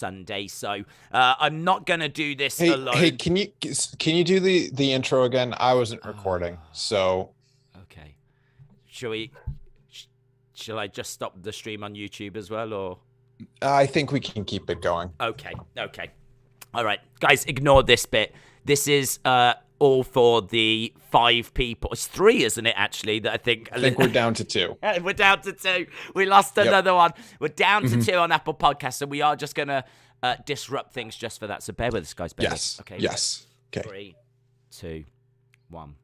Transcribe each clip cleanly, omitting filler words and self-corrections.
Sunday, so I'm not gonna do this alone. Hey, can you do the intro again? I wasn't recording, so Okay. Shall I just stop the stream on YouTube as well, or? I think we can keep it going. Okay. All right, guys, ignore this bit. This is all for the 5 people. It's 3, isn't it, actually, that I think we're down to 2. We're down to 2. We lost another one. We're down to 2 on Apple Podcasts, so we are just going to disrupt things just for that. So bear with us, guys. Yes. Okay. Yes. Okay. 3, 2, 1.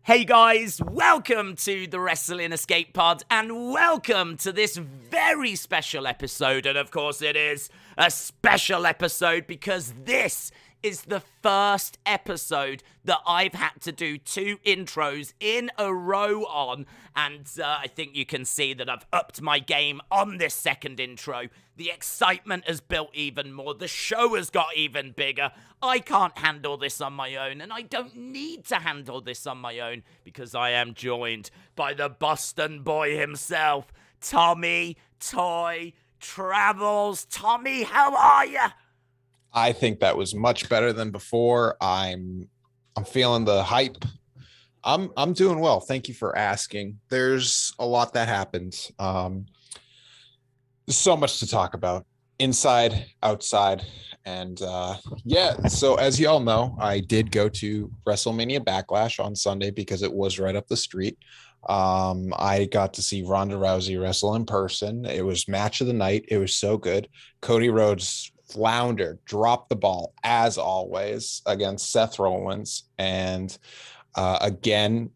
Hey guys, welcome to the Wrestling Escape Pod, and welcome to this very special episode. And of course it is a special episode because this is the first episode that I've had to do 2 intros in a row on, and I think you can see that I've upped my game on this second intro. The excitement has built even more. The show has got even bigger. I can't handle this on my own, and I don't need to handle this on my own because I am joined by the Boston boy himself, Tommy Toy Travels. Tommy, how are you? I think that was much better than before. I'm feeling the hype. I'm doing well. Thank you for asking. There's a lot that happened. So much to talk about, inside, outside, and so as you all know, I did go to Wrestlemania Backlash on Sunday because it was right up the street. I got to see Ronda Rousey wrestle in person. It was match of the night. It was so good. Cody Rhodes floundered, dropped the ball as always against Seth Rollins, and again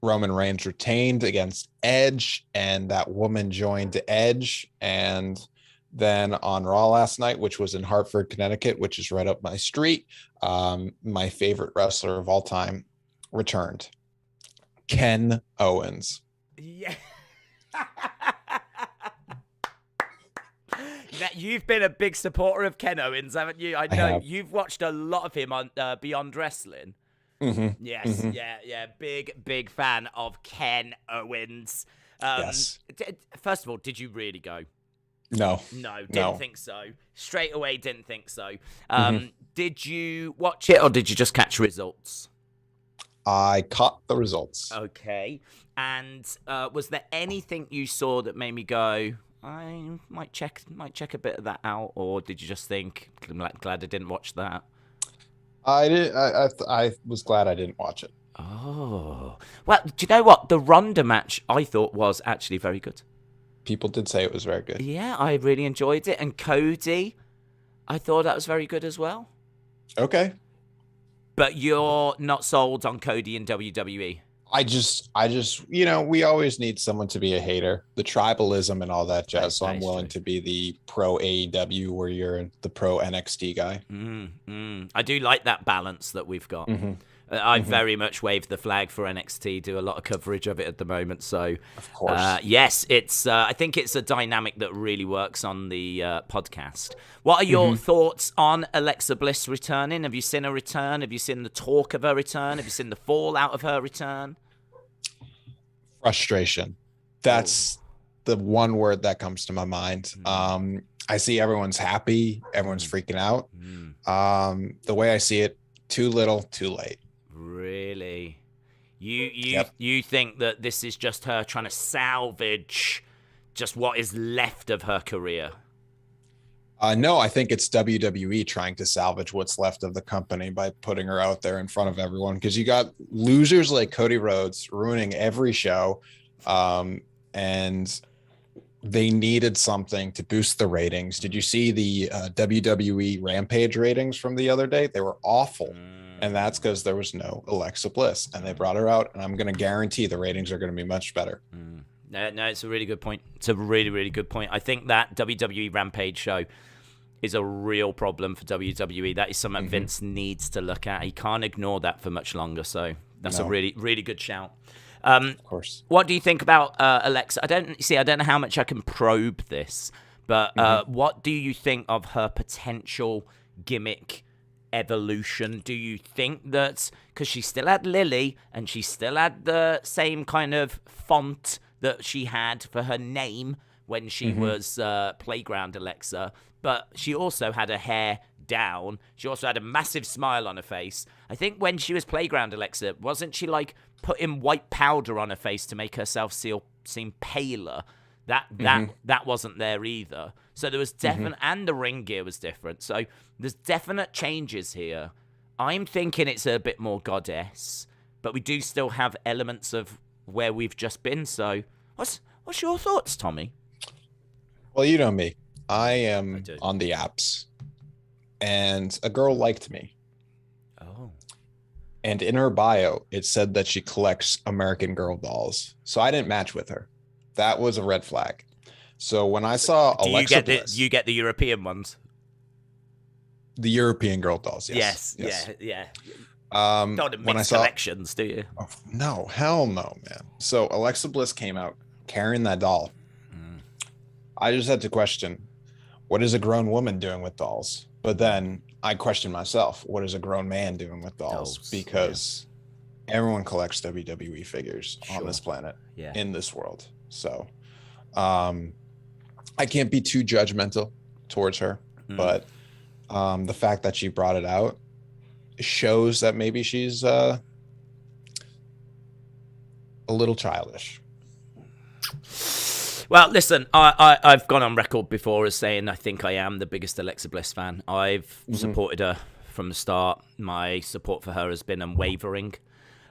Roman Reigns retained against Edge, and that woman joined Edge. And then on Raw last night, which was in Hartford, Connecticut, which is right up my street, my favorite wrestler of all time returned, Ken Owens. Yeah. You've been a big supporter of Ken Owens, haven't you? I know you've watched a lot of him on Beyond Wrestling. Mm-hmm. Yes, mm-hmm. Yeah. Big fan of Ken Owens. Yes. First of all, did you really go? No, didn't think so. Straight away, didn't think so. Did you watch it, or did you just catch results? I caught the results. Okay. And was there anything you saw that made me go, I might check a bit of that out, or did you just think, I'm glad I didn't watch that? I did. I was glad I didn't watch it. Oh, well, do you know what? The Ronda match I thought was actually very good. People did say it was very good. Yeah, I really enjoyed it. And Cody, I thought that was very good as well. Okay. But you're not sold on Cody in WWE? I just, we always need someone to be a hater, the tribalism and all that jazz. So I'm willing to be the pro AEW where you're the pro NXT guy. I do like that balance that we've got. I very much wave the flag for NXT, do a lot of coverage of it at the moment. So, of course, yes, it's. I think it's a dynamic that really works on the podcast. What are your thoughts on Alexa Bliss returning? Have you seen her return? Have you seen the talk of her return? Have you seen the fallout of her return? Frustration. That's the one word that comes to my mind. I see everyone's happy. Everyone's freaking out. The way I see it, too little, too late. Really? You think that this is just her trying to salvage just what is left of her career? No, I think it's WWE trying to salvage what's left of the company by putting her out there in front of everyone, because you got losers like Cody Rhodes ruining every show, and they needed something to boost the ratings. Did you see the WWE Rampage ratings from the other day? They were awful. And that's because there was no Alexa Bliss, and they brought her out, and I'm going to guarantee the ratings are going to be much better. No, it's a really good point. It's a really, really good point. I think that WWE Rampage show is a real problem for WWE. That is something Vince needs to look at. He can't ignore that for much longer. So that's a really, really good shout. Of course. What do you think about Alexa? I don't know how much I can probe this, but what do you think of her potential gimmick evolution? Do you think that, because she still had Lilly and she still had the same kind of font that she had for her name when she was Playground Alexa, but she also had her hair down. She also had a massive smile on her face. I think when she was Playground Alexa, wasn't she like putting white powder on her face to make herself seem paler? That wasn't there either. So there was definite, and the ring gear was different. So there's definite changes here. I'm thinking it's a bit more goddess, but we do still have elements of where we've just been. So what's your thoughts, Tommy? Well, you know me. I am on the apps, and a girl liked me. Oh. And in her bio, it said that she collects American Girl dolls. So I didn't match with her. That was a red flag. So when I saw Alexa Bliss, you get the European ones? The European Girl dolls, yes. Yeah. Don't mix collections, do you? Oh, no, hell no, man. So Alexa Bliss came out carrying that doll. I just had to question, what is a grown woman doing with dolls? But then I questioned myself, what is a grown man doing with dolls? Because everyone collects WWE figures on this planet, in this world. So I can't be too judgmental towards her, but the fact that she brought it out shows that maybe she's a little childish. Well, listen, I've gone on record before as saying I think I am the biggest Alexa Bliss fan. I've supported her from the start. My support for her has been unwavering.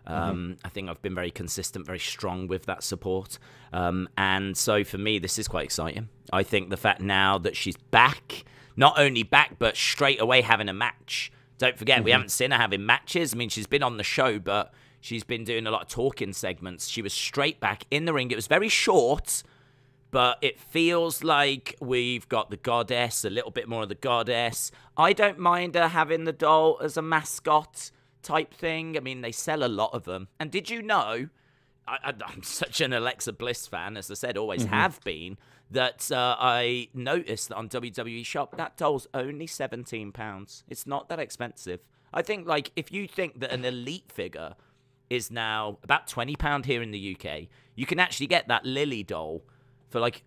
I think I've been very consistent, very strong with that support. And so for me, this is quite exciting. I think the fact now that she's back, not only back, but straight away having a match. Don't forget, we haven't seen her having matches. I mean, she's been on the show, but she's been doing a lot of talking segments. She was straight back in the ring. It was very short, but it feels like we've got the goddess, a little bit more of the goddess. I don't mind her having the doll as a mascot type thing. I mean, they sell a lot of them. And did you know, I'm such an Alexa Bliss fan, as I said, always have been, that I noticed that on WWE Shop, that doll's only £17. It's not that expensive. I think, like, if you think that an Elite figure is now about £20 here in the UK, you can actually get that Lilly doll for like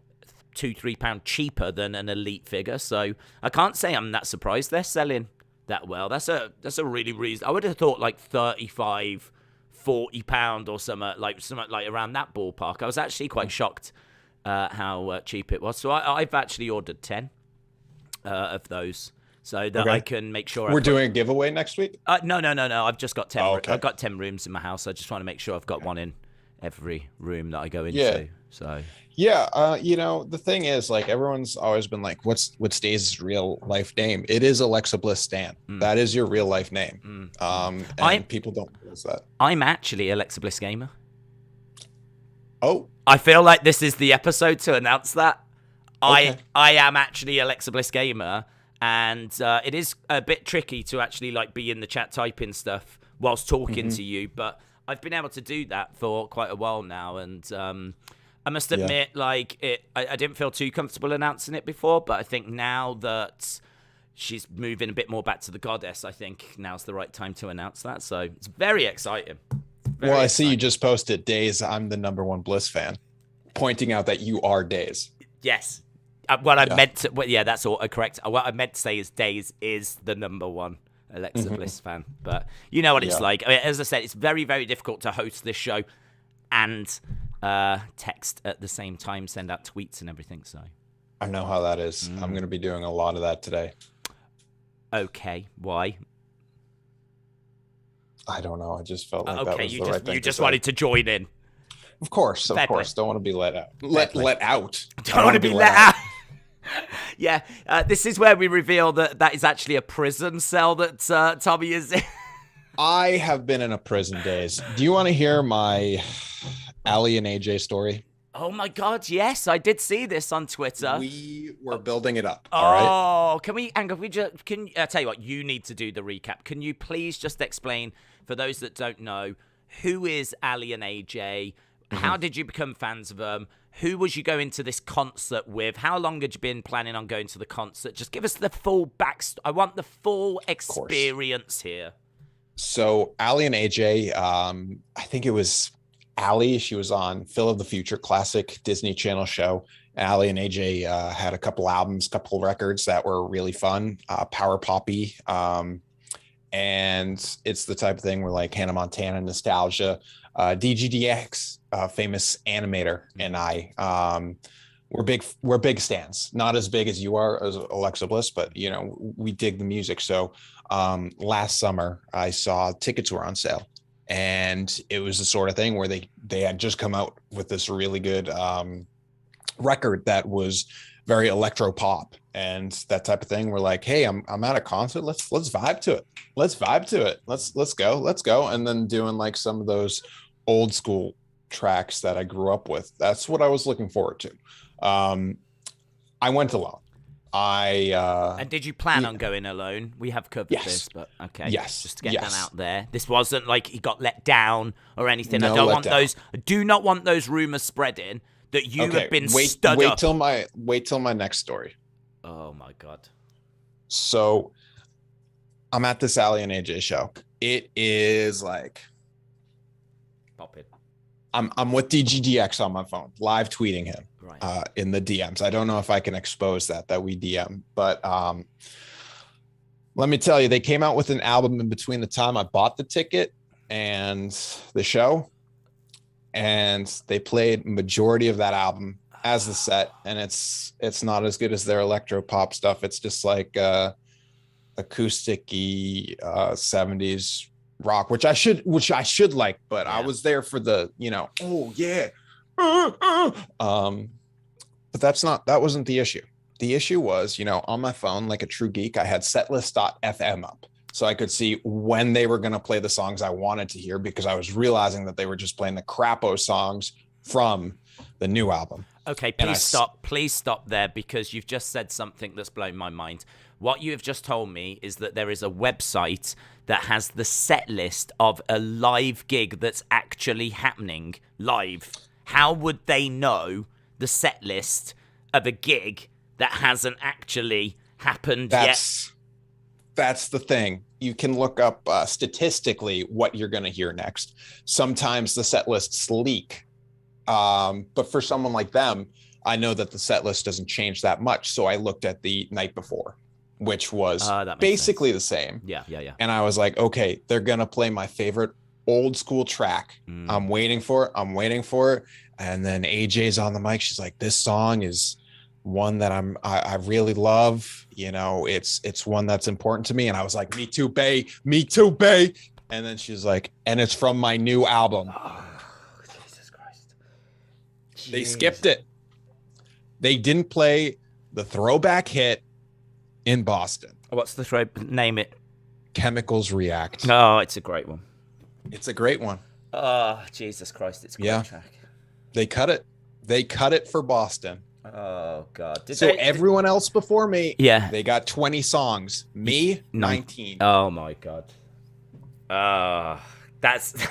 £2-3 cheaper than an Elite figure. So I can't say I'm that surprised they're selling that well. That's a really reason. I would have thought like £35-40 or something like around that ballpark. I was actually quite shocked how cheap it was. So I've actually ordered 10 of those so that I can make sure we're doing a giveaway next week. No. I've just got 10. Okay. I've got 10 rooms in my house. I just want to make sure I've got one in every room that I go into. Yeah. So you know, the thing is, like, everyone's always been like, what's Daze's real life name? It is Alexa Bliss Stan. That is your real life name. And people don't realize that. I'm actually Alexa Bliss Gamer. Oh. I feel like this is the episode to announce that. Okay. I am actually Alexa Bliss Gamer, and it is a bit tricky to actually like be in the chat typing stuff whilst talking to you, but I've been able to do that for quite a while now, and I must admit, like, I didn't feel too comfortable announcing it before, but I think now that she's moving a bit more back to the goddess, I think now's the right time to announce that. So it's very exciting. I see you just posted, Daze, I'm the #1 Bliss fan, pointing out that you are Daze. Yes. What I meant to, that's all correct. What I meant to say is Daze is the #1 Alexa Bliss fan. But you know what it's like. I mean, as I said, it's very, very difficult to host this show and text at the same time, send out tweets and everything. So I know how that is. I'm going to be doing a lot of that today. Okay, why? I don't know. I just felt like that was the right thing. You just wanted to join in. Of course. Fair play. Don't want to be let out. Let out. Don't want to be let out. Yeah, this is where we reveal that is actually a prison cell that Tommy is in. I have been in a prison, Daze. Do you want to hear my Ali and AJ story? Oh my God, yes, I did see this on Twitter. We were building it up. All right. Can we? And I tell you what, you need to do the recap. Can you please just explain for those that don't know, who is Ali and AJ? How did you become fans of them? Who was you going to this concert with? How long had you been planning on going to the concert? Just give us the full backstory. I want the full experience here. So Ali and AJ, I think it was Ali. She was on Phil of the Future, classic Disney Channel show. Ali and AJ had a couple albums, couple records that were really fun, power poppy. And it's the type of thing where like Hannah Montana nostalgia, DGDX, famous animator, and we're big stans. Not as big as you are as Alexa Bliss, but you know, we dig the music. So last summer I saw tickets were on sale, and it was the sort of thing where they had just come out with this really good record that was very electro pop and that type of thing. We're like, hey, I'm at a concert. Let's vibe to it. Let's go. And then doing like some of those old school tracks that I grew up with. That's what I was looking forward to. I went alone. And did you plan on going alone? We have covered this, but okay. Yes. Just to get that out there. This wasn't like he got let down or anything. No, I do not want those rumors spreading that you have been stood up. Wait till my next story. Oh my God. So I'm at this Ali and AJ show. It is like Pop it. I'm with DGDX on my phone, live tweeting him Right. in the DMs. I don't know if I can expose that we DM, but let me tell you, they came out with an album in between the time I bought the ticket and the show, and they played majority of that album as the set, and it's not as good as their electro pop stuff. It's just like acoustic-y 70s rock, which I should like, but I was there for the, you know, oh yeah. But that wasn't the issue. The issue was, you know, on my phone, like a true geek, I had setlist.fm up so I could see when they were going to play the songs I wanted to hear, because I was realizing that they were just playing the crapo songs from the new album. Okay, please stop there, because you've just said something that's blown my mind. What you have just told me is that there is a website that has the set list of a live gig that's actually happening live. How would they know the set list of a gig that hasn't actually happened yet? That's the thing. You can look up statistically what you're going to hear next. Sometimes the set lists leak. But for someone like them, I know that the set list doesn't change that much. So I looked at the night before, which was basically the same. Yeah. And I was like, okay, they're going to play my favorite old school track. I'm waiting for it. And then AJ's on the mic. She's like, this song is one that I really love. You know, it's one that's important to me. And I was like, me too, bae. And then she's like, and it's from my new album. Jesus Christ. They skipped it. They didn't play the throwback hit in Boston. What's the name it? Chemicals React. Oh, it's a great one. It's a great one. Oh, Jesus Christ. It's a great track. They cut it. They cut it for Boston. Oh, God. Everyone else before me, yeah, they got 20 songs. Me, 19. Oh, my God. That's...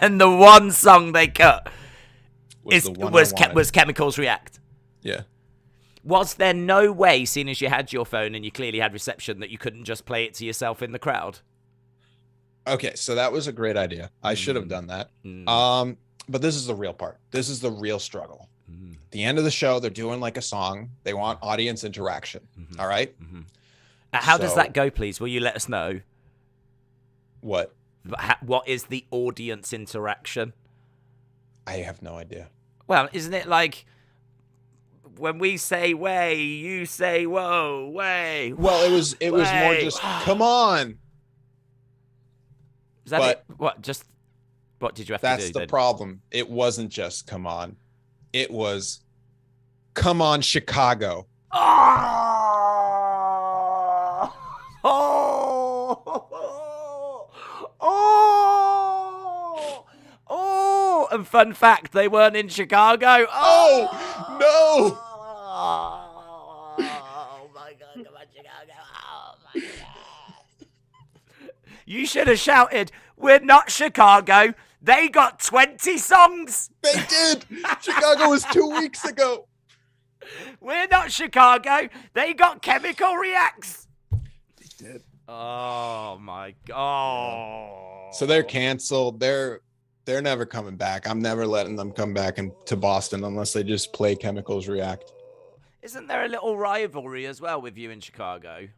and the one song they cut was Chemicals React. Yeah. Was there no way, seeing as you had your phone and you clearly had reception, that you couldn't just play it to yourself in the crowd? Okay, so that was a great idea. I should have done that. But this is the real part. This is the real struggle. At the end of the show, they're doing like a song. They want audience interaction. All right? How does that go, please? Will you let us know? What? What is the audience interaction? I have no idea. Well, isn't it like... when we say way, you say whoa, way. Well, it was more just come on. Is that it? What did you have to do? That's the problem. It wasn't just come on. It was come on, Chicago. And fun fact, they weren't in Chicago. Oh no. Oh my God, come on, Chicago. Oh my God. You should have shouted, we're not Chicago. They got 20 songs. They did. Chicago was 2 weeks ago. We're not Chicago. They got Chemical Reacts. They did. Oh my God. So they're canceled. They're They're never coming back. I'm never letting them come back to Boston unless they just play Chemicals React. Isn't there a little rivalry as well with you in Chicago?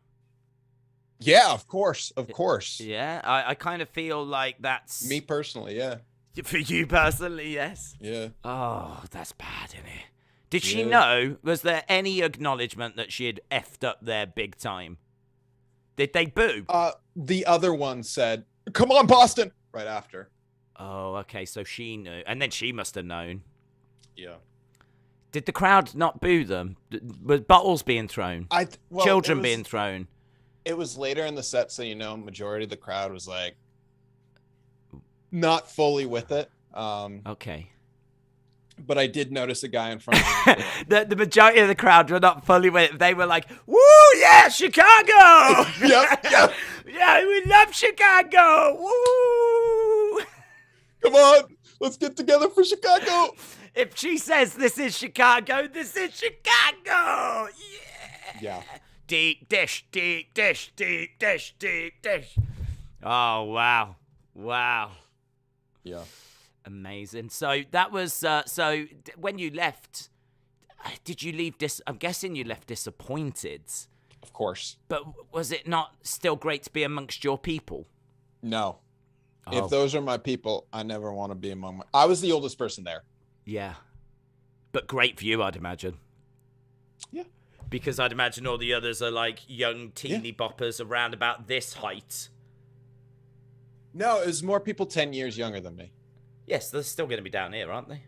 Yeah, of course. Of course. Yeah, I kind of feel like that's... Me personally, yeah. For you personally, yes. Yeah. Oh, that's bad, isn't it? Did she know? Was there any acknowledgement that she had effed up there big time? Did they boo? The other one said, "Come on, Boston," right after. Oh, okay, so she knew. And then she must have known. Yeah. Did the crowd not boo them? Was bottles being thrown? Children being thrown? It was later in the set, so majority of the crowd was like not fully with it. Okay. But I did notice a guy in front of me. The majority of the crowd were not fully with it. They were like, "Woo, yeah, Chicago! Yep. Yeah, we love Chicago! Woo!" Come on, let's get together for Chicago. If she says this is Chicago, this is Chicago! Yeah! Yeah. Deep dish, deep dish, deep dish, deep dish. Oh, wow. Wow. Yeah. Amazing. So that was, so when you left, did you leave I'm guessing you left disappointed. Of course. But was it not still great to be amongst your people? No. Oh. If those are my people, I never want to be among I was the oldest person there. Yeah. But great view, I'd imagine. Yeah. Because I'd imagine all the others are like young teeny boppers around about this height. No, it was more people 10 years younger than me. Yes, they're still going to be down here, aren't they?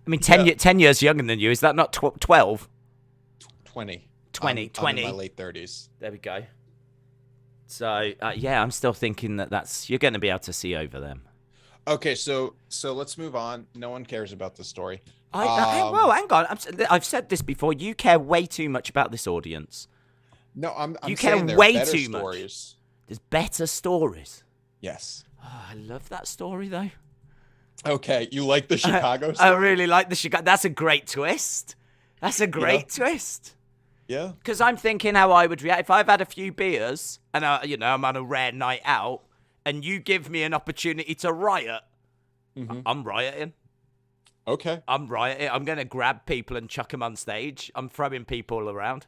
I mean, 10 years younger than you. Is that not 12? 20. 20. I'm in my late 30s. There we go. So, yeah, I'm still thinking that's you're going to be able to see over them. Okay, so let's move on. No one cares about this story. Well, hang on. I've said this before. You care way too much about this audience. No, I'm you saying care way better too stories. Much. There's better stories. Yes. Oh, I love that story, though. Okay, you like the Chicago I story? really like the Chicago. That's a great twist. That's a great twist. Yeah. Because I'm thinking how I would react if I've had a few beers and I'm on a rare night out, and you give me an opportunity to riot. Mm-hmm. I'm rioting. Okay. I'm rioting. I'm going to grab people and chuck them on stage. I'm throwing people around.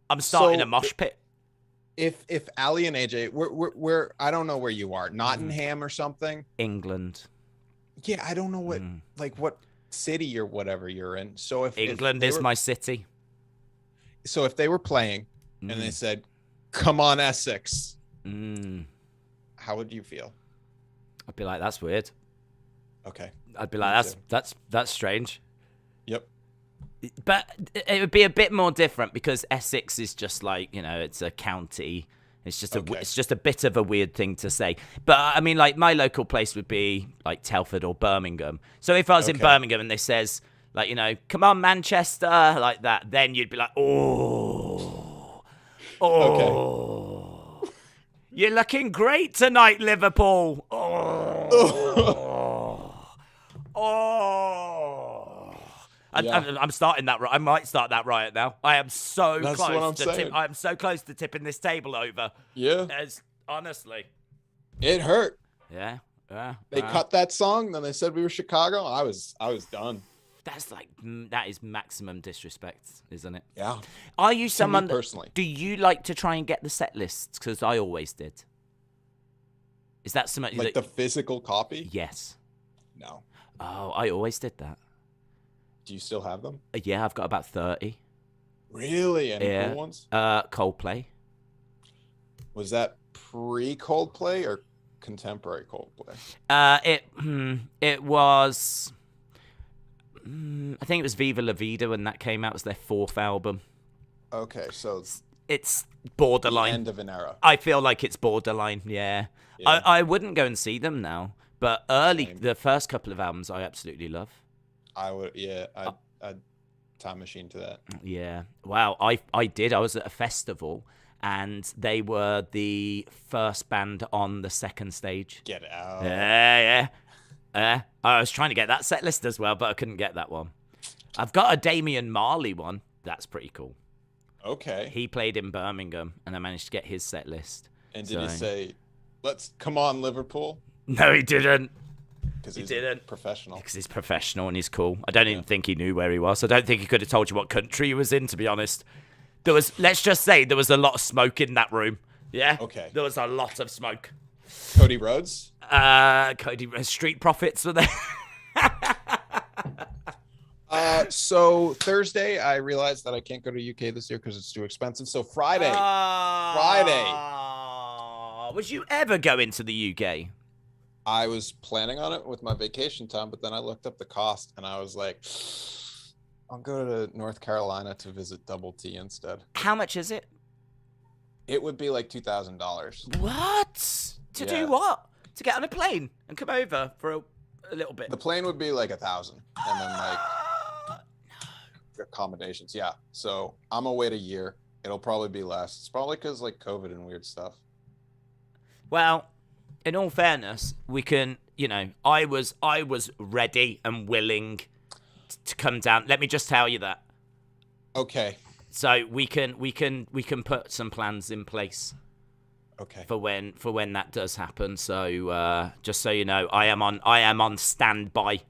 I'm starting a mosh pit. If Ali and AJ, we're I don't know where you are, Nottingham or something. England. Yeah, I don't know what city or whatever you're in. So if England is my city. So if they were playing and they said, "Come on, Essex," how would you feel? I'd be like, "That's weird." Okay. I'd be like, "That's strange." Yep. But it would be a bit more different because Essex is just like, it's a county. It's just it's just a bit of a weird thing to say. But I mean, like my local place would be like Telford or Birmingham. So if I was in Birmingham and they says like, "Come on, Manchester," like that, then you'd be like, "Oh, you're looking great tonight, Liverpool." I'm starting that. I might start that riot now. I am so That's close. What I'm saying. I am so close to tipping this table over. Yeah. Honestly, it hurt. Yeah. They cut that song, then they said we were Chicago. I was done. That is maximum disrespect, isn't it? Yeah. Are you someone personally? Do you like to try and get the set lists? Because I always did. Is that something like the physical copy? Yes. No. Oh, I always did that. Do you still have them? Yeah, I've got about 30. Really? Any cool ones? Coldplay. Was that pre-Coldplay or contemporary Coldplay? It was. I think it was Viva La Vida when that came out. It was their 4th album. Okay, so it's borderline. The end of an era. I feel like it's borderline. Yeah. I wouldn't go and see them now, but the first couple of albums I absolutely love. I would, yeah. I'd time machine to that. Yeah. Wow. I did. I was at a festival, and they were the first band on the second stage. Get out. Yeah. I was trying to get that set list as well, but I couldn't get that one. I've got a Damian Marley one. That's pretty cool. Okay. He played in Birmingham, and I managed to get his set list. And did he say, "Let's come on, Liverpool"? No, he didn't. because He he's didn't. professional. Because he's professional and he's cool. I don't even think he knew where he was. I don't think he could have told you what country he was in, to be honest. Let's just say there was a lot of smoke in that room. Yeah? Okay. There was a lot of smoke. Cody Rhodes? Street Profits were there. So Thursday, I realized that I can't go to UK this year because it's too expensive. So Friday. Was you ever going to the UK? I was planning on it with my vacation time, but then I looked up the cost and I was like, I'll go to North Carolina to visit Double T instead. How much is it? It would be like $2,000. What? To do what? To get on a plane and come over for a little bit? The plane would be like $1,000, and then like accommodations. Yeah. So I'm gonna wait a year. It'll probably be less. It's probably because like COVID and weird stuff. Well, in all fairness, we can. I was ready and willing to come down. Let me just tell you that. Okay. So we can put some plans in place. Okay. For when that does happen. So just so you know, I am on standby.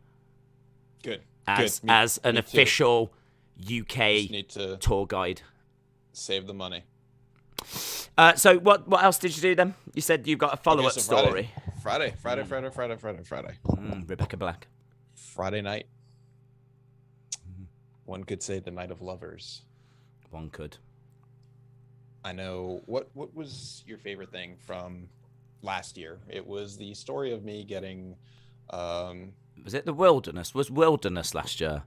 Good. As an me official UK need to tour guide. Save the money. So what else did you do then? You said you've got a follow-up story. Friday. Rebecca Black. Friday night. One could say the night of lovers. One could. I know. What was your favorite thing from last year? It was the story of me getting. Was it the wilderness? Was wilderness last year?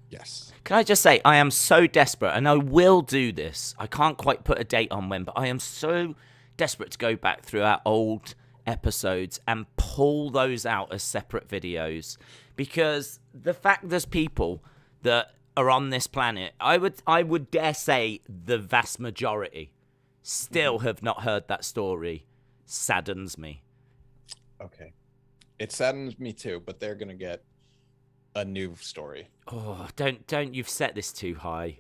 Yes. Can I just say, I am so desperate, and I will do this. I can't quite put a date on when, but I am so desperate to go back through our old episodes and pull those out as separate videos, because the fact there's people that are on this planet, I would dare say the vast majority still have not heard that story, saddens me. Okay. It saddens me too, but they're gonna get a new story. Oh, don't you've set this too high.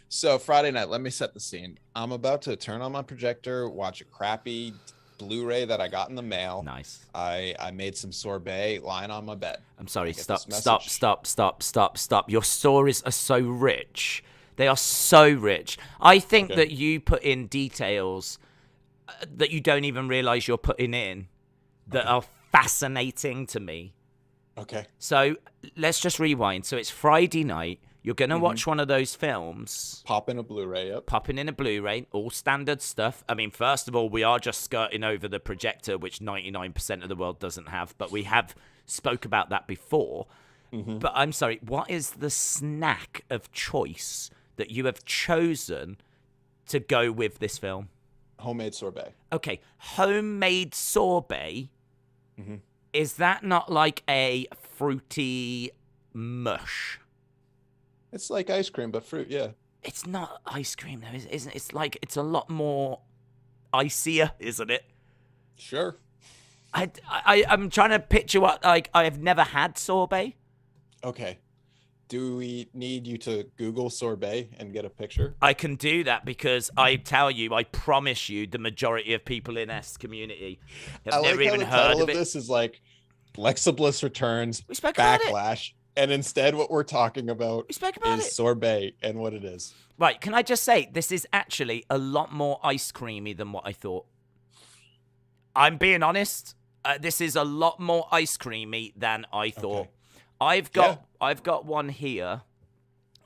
So Friday night, let me set the scene. I'm about to turn on my projector, watch a crappy Blu-ray that I got in the mail. Nice. I made some sorbet lying on my bed. I'm sorry, stop. Stop. Your stories are so rich. They are so rich. I think that you put in details that you don't even realize you're putting in that are fascinating to me. Okay. So let's just rewind. So it's Friday night. You're going to watch one of those films. Popping a Blu-ray, yep. Popping in a Blu-ray, all standard stuff. I mean, first of all, we are just skirting over the projector, which 99% of the world doesn't have, but we have spoke about that before. But I'm sorry, what is the snack of choice that you have chosen to go with this film? Homemade sorbet. Okay, homemade sorbet. Is that not like a fruity mush? It's like ice cream, but fruit, yeah. It's not ice cream, though, isn't it? It's like, it's a lot more icier, isn't it? Sure. I'm trying to picture what, like, I have never had sorbet. Okay. Do we need you to Google sorbet and get a picture? I can do that because I promise you, the majority of people in this community have never even heard of it. This is like Alexa Bliss returns, We spoke about Backlash, and instead what we're talking about is sorbet and what it is. Right, can I just say, this is actually a lot more ice creamy than what I thought. I'm being honest. This is a lot more ice creamy than I thought. Okay. I've got one here.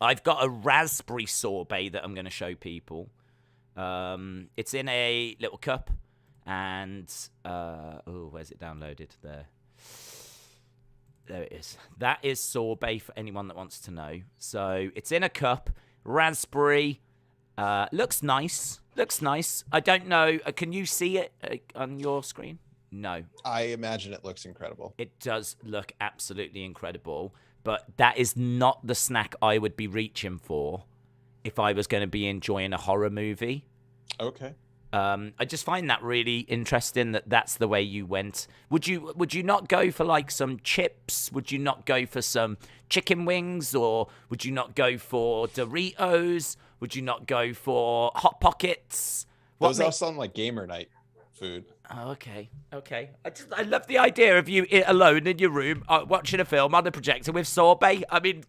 I've got a raspberry sorbet that I'm going to show people. It's in a little cup, and where's it downloaded? There it is. That is sorbet for anyone that wants to know. So it's in a cup, raspberry. Looks nice. I don't know. Can you see it on your screen? No. I imagine it looks incredible. It does look absolutely incredible, but that is not the snack I would be reaching for if I was going to be enjoying a horror movie. Okay. I just find that really interesting that that's the way you went. Would you not go for like some chips? Would you not go for some chicken wings? Or would you not go for Doritos? Would you not go for Hot Pockets? Those all sound like gamer night food. Oh, okay. I love the idea of you alone in your room watching a film on the projector with sorbet. I mean,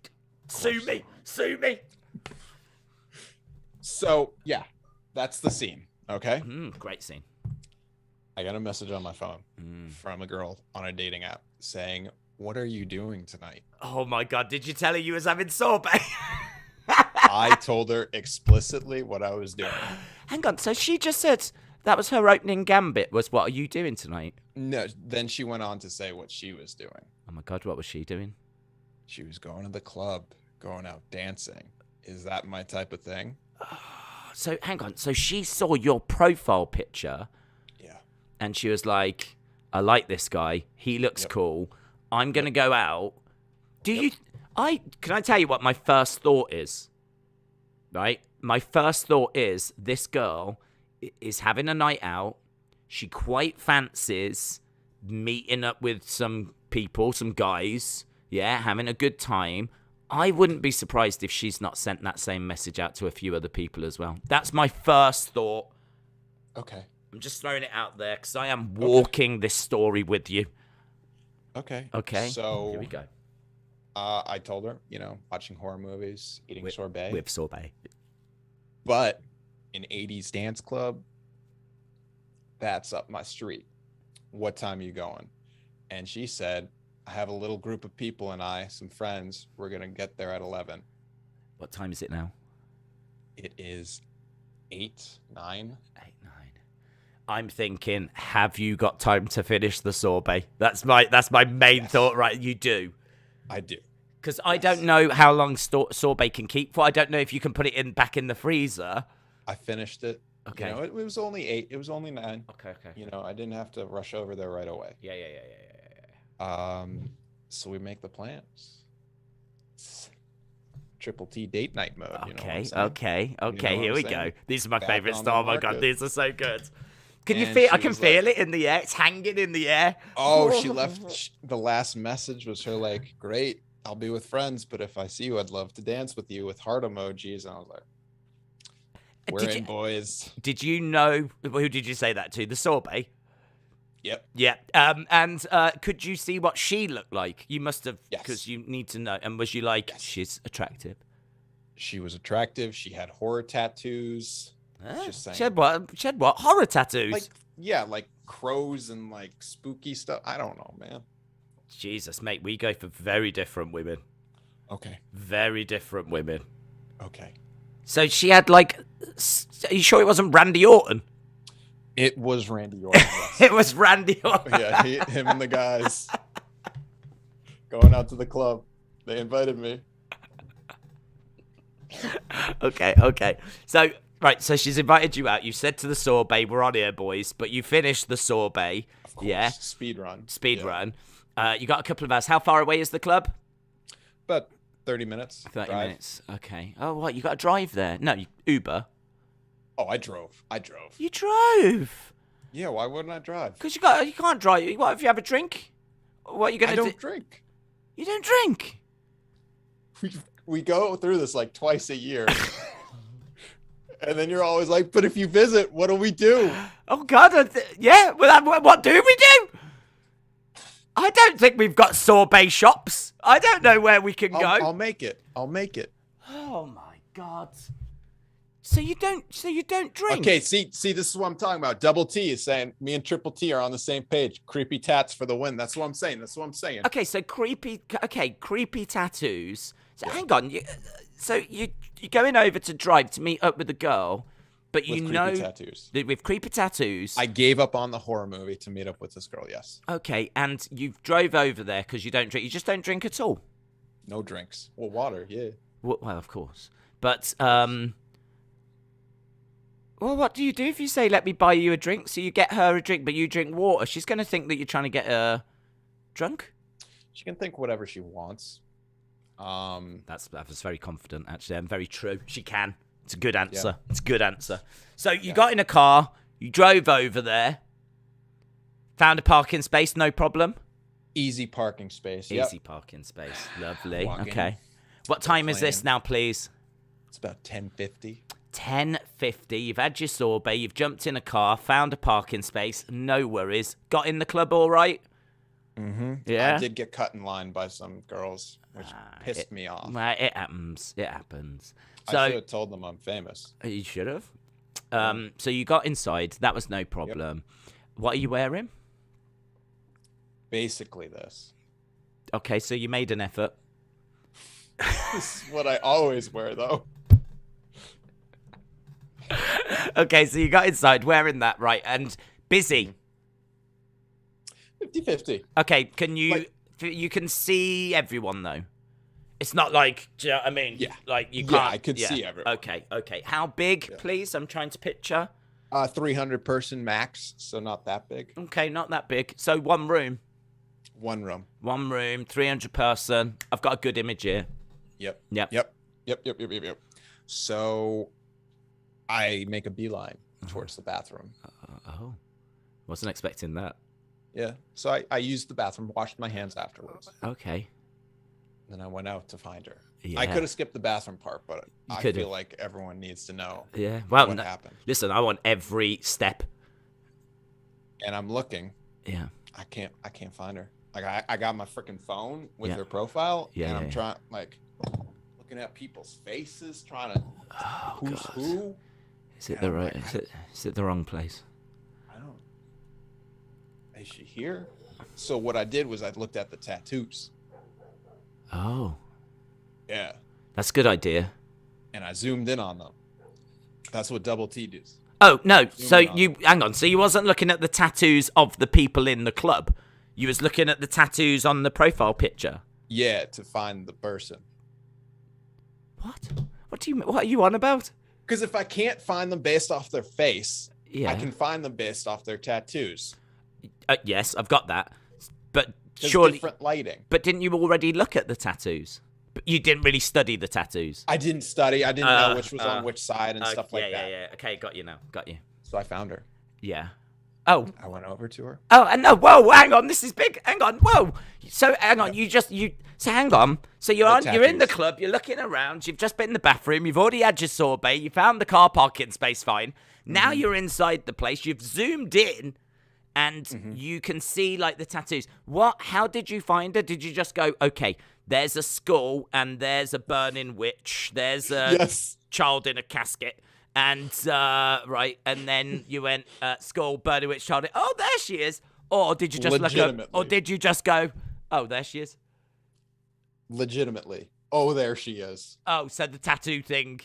sue me. So yeah, that's the scene. Okay. Great scene. I got a message on my phone from a girl on a dating app saying, "What are you doing tonight?" Oh my God! Did you tell her you was having sorbet? I told her explicitly what I was doing. Hang on. So she just said that was her opening gambit. Was what are you doing tonight? No. Then she went on to say what she was doing. Oh my God! What was she doing? She was going to the club, going out dancing. Is that my type of thing? So hang on. So she saw your profile picture. Yeah. And she was like, I like this guy. He looks cool. I'm going to go out. Can I tell you what my first thought is? Right? My first thought is this girl is having a night out. She quite fancies meeting up with some people, some guys. Yeah, having a good time. I wouldn't be surprised if she's not sent that same message out to a few other people as well. That's my first thought. Okay. I'm just throwing it out there because I am walking this story with you. Okay. So here we go. I told her, watching horror movies, eating sorbet. With sorbet. But an 80s dance club, that's up my street. What time are you going? And she said, I have a little group of people and some friends. We're going to get there at 11. What time is it now? It is 8, 9. I'm thinking, have you got time to finish the sorbet? That's my main thought, right? You do. I do. Because I don't know how long sorbet can keep for. I don't know if you can put it back in the freezer. I finished it. Okay. It was only 8. It was only 9. Okay. I didn't have to rush over there right away. Yeah. So we make the plans. It's Triple T date night mode. Okay. Here we go. These are my favorite stuff. Oh my God, these are so good. Can you And feel? I she can was feel it in the air. It's hanging in the air. Oh, she left. The last message was her like, "Great, I'll be with friends, but if I see you, I'd love to dance with you," with heart emojis. And I was like, "We're in, boys." Did you know who did you say that to? The sorbet. Yep. Yeah. And could you see what she looked like? You must have, because you need to know. And was you like, she's attractive? She was attractive. She had horror tattoos. Just saying. She had what? Horror tattoos? Like crows and like spooky stuff. I don't know, man. Jesus, mate, we go for very different women. Okay. Very different women. Okay. So she had like, are you sure it wasn't Randy Orton? It was Randy Orton. Yes. It was Randy Orton. Yeah, him and the guys going out to the club. They invited me. Okay. So, right, so she's invited you out. You said to the sorbet, we're on here, boys. But you finished the sorbet. Of course. Yeah. Speed run. You got a couple of hours. How far away is the club? About 30 minutes. 30 minutes. Okay. Oh, what? You got to drive there? No, Uber. Oh, I drove. You drove? Yeah, why wouldn't I drive? Because you can't drive. What if you have a drink? What are you going to do? I don't drink. You don't drink? We go through this like twice a year. And then you're always like, but if you visit, what do we do? Oh, God. Yeah. Well, what do we do? I don't think we've got sorbet shops. I don't know where we can go. I'll make it. Oh, my God. So you don't drink? Okay, see, this is what I'm talking about. Double T is saying me and Triple T are on the same page. Creepy tats for the win. That's what I'm saying. Okay, so creepy tattoos. So hang on. So you're going over to drive to meet up with a girl, but with tattoos. With creepy tattoos. I gave up on the horror movie to meet up with this girl, yes. Okay, and you drove over there because you don't drink. You just don't drink at all? No drinks. Well, water, yeah. Well, of course. But, well, what do you do if you say, let me buy you a drink? So you get her a drink, but you drink water. She's going to think that you're trying to get her drunk? She can think whatever she wants. That was very confident, actually, and very true. She can. It's a good answer. Yeah. It's a good answer. So you got in a car, you drove over there, found a parking space, no problem? Easy parking space. Easy parking space. Lovely. Okay. What time is this now, please? It's about 10:50. 10:50. You've had your sorbet. You've jumped in a car, found a parking space. No worries. Got in the club all right? Yeah. I did get cut in line by some girls, which pissed me off. It happens. It happens. I So should have told them I'm famous. you should have. So you got inside. That was no problem. What are you wearing? Basically this. Okay, so you made an effort. This is what I always wear, though. Okay, so you got inside wearing that, right? And busy. 50-50. Okay, can you... You can see everyone, though. It's not like... Do you know what I mean? Yeah. Like, you can't... Yeah, I could see everyone. Okay. How big, please? I'm trying to picture. 300 person max, so not that big. Okay, not that big. So one room. One room. 300 person. I've got a good image here. Yep. So I make a beeline towards the bathroom. Oh, wasn't expecting that. Yeah. So I used the bathroom, washed my hands afterwards. Okay. Then I went out to find her. Yeah. I could have skipped the bathroom part, but I could've. feel like everyone needs to know Well, what happened. Listen, I want every step. And I'm looking. Yeah. I can't find her. Like I got my freaking phone with Yeah. her profile, Yeah, and I'm yeah. trying looking at people's faces, trying to who's God. who. Is it And the I'm right? like, Is it the wrong place? I don't. Is she here? So what I did was I looked at the tattoos. Oh, Yeah. that's a good idea. And I zoomed in on them. That's what Double T does. Oh no! So in on you hang on. So you wasn't looking at the tattoos of the people in the club. You was looking at the tattoos on the profile picture. Yeah, to find the person. What? What are you on about? Because if I can't find them based off their face, Yeah. I can find them based off their tattoos. Yes, I've got that. But There's surely, different lighting. but didn't you already look at the tattoos? But you didn't really study the tattoos. I didn't study. I didn't know which was on which side and stuff like that. Yeah. Okay, got you now. Got you. So I found her. Yeah. Oh. I went over to her. Oh, and no. Whoa, hang on. This is big. Hang on. Whoa. So hang on. So hang on. So you're in the tattoos. club. You're looking around. You've just been in the bathroom. You've already had your sorbet. You found the car parking space fine. Now you're inside the place. You've zoomed in. And you can see, like, the tattoos. How did you find her? Did you just go, okay, there's a skull, and there's a burning witch, there's a child in a casket, and, right, and then you went, skull, burning witch, child, oh, there she is. Or did you just look up, or did you just go, oh, there she is? Legitimately. Oh, there she is. Oh, so the tattoo thing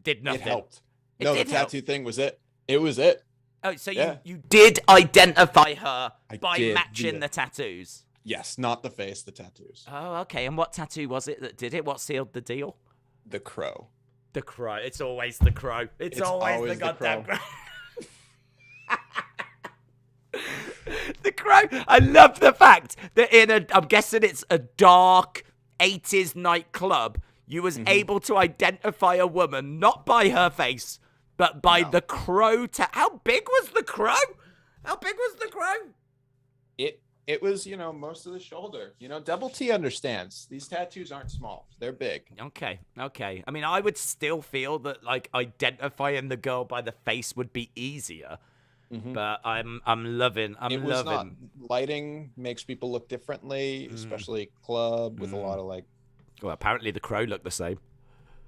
did nothing. It helped. It No, the did help. tattoo thing was it. It was it. Oh, so Yeah. you did identify her by did, matching yeah. the tattoos? Yes, not the face, the tattoos. Oh, okay. And what tattoo was it that did it? What sealed the deal? The crow. The crow. It's always the crow. It's always the goddamn crow. The crow. I love the fact that I'm guessing it's a dark 80s nightclub, you was able to identify a woman not by her face, but by the crow. How big was the crow? How big was the crow? It was, most of the shoulder. Double T understands. These tattoos aren't small. They're big. Okay. I mean, I would still feel that, like, identifying the girl by the face would be easier. But I'm loving. It was not. Lighting makes people look differently, especially club with a lot of like. Well, apparently the crow looked the same.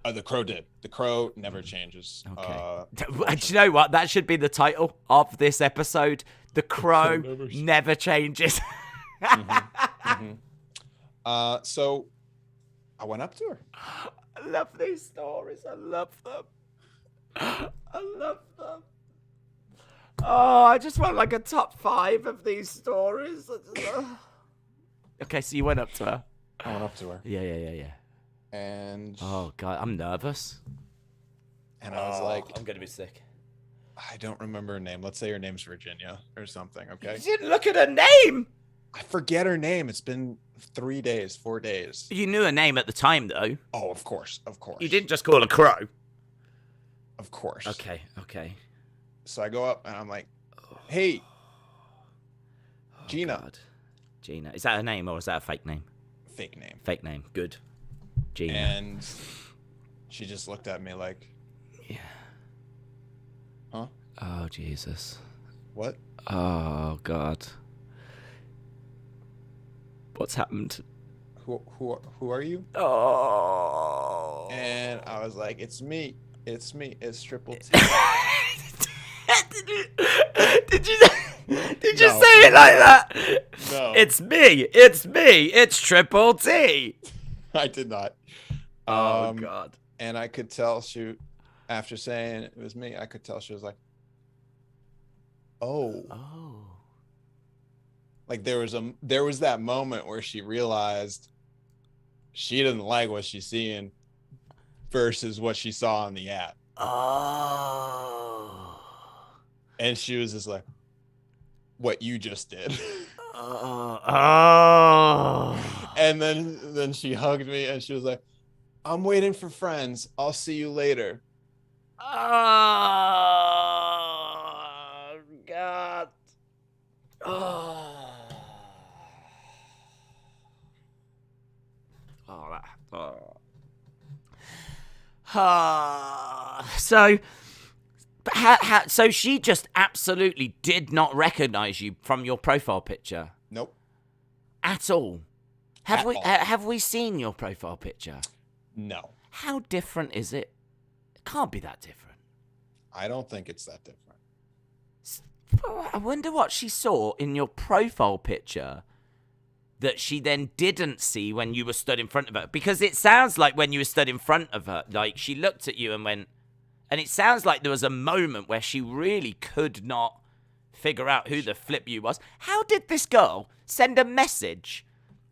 The crow did. The crow never changes. Okay. Do you know what? That should be the title of this episode. The crow never changes. So I went up to her. I love these stories. I love them. Oh, I just want like a top 5 of these stories. Okay, so you went up to her. I went up to her. Yeah. And Oh God, I'm nervous. and I was like, I'm gonna be sick. I don't remember her name. Let's say her name's Virginia or something. Okay. You didn't look at her name. I forget her name. It's been 4 days. You knew her name at the time, though. Oh, of course. You didn't just call her Crow. Of course. Okay. So I go up and I'm like, hey, Oh, Gina. God. Gina. Is that her name or is that a fake name? Fake name. Fake name. Good. Gina. And she just looked at me like, Yeah. Huh? Oh, Jesus. What? Oh, God. What's happened? Who are you? Oh. And I was like, it's me. It's me. It's Triple T. Did you No. say it like that? No. It's me. It's me. It's Triple T. I did not. Oh, God. And I could tell after saying it was me, I could tell she was like, oh. Oh. Like there was that moment where she realized she didn't like what she's seeing versus what she saw on the app. Oh. And she was just like, what you just did. Oh. And then she hugged me and she was like, I'm waiting for friends. I'll see you later. Oh, God. Oh. Oh, that. Oh. So, so she just absolutely did not recognize you from your profile picture Nope. at all. Have we seen your profile picture? No. How different is it? It can't be that different. I don't think it's that different. I wonder what she saw in your profile picture that she then didn't see when you were stood in front of her. Because it sounds like when you were stood in front of her, like she looked at you and went, and it sounds like there was a moment where she really could not figure out who the flip you was. How did this girl send a message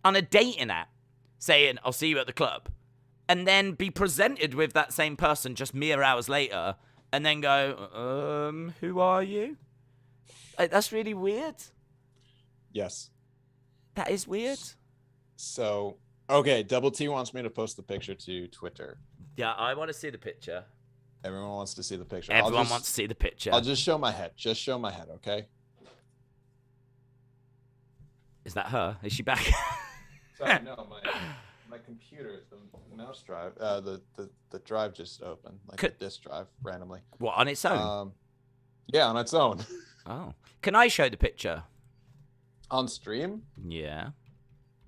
on a dating app saying, I'll see you at the club, and then be presented with that same person just mere hours later and then go, who are you? Like, that's really weird. Yes. That is weird. So, okay, Double T wants me to post the picture to Twitter. Yeah, I want to see the picture. Everyone wants to see the picture. Everyone wants to see the picture. I'll just show my head. Just show my head, okay? Is that her? Is she back? Sorry, no, my computer, the mouse drive, the drive just opened, like the disk drive randomly. What, on its own? Yeah, on its own. Oh. Can I show the picture? On stream? Yeah.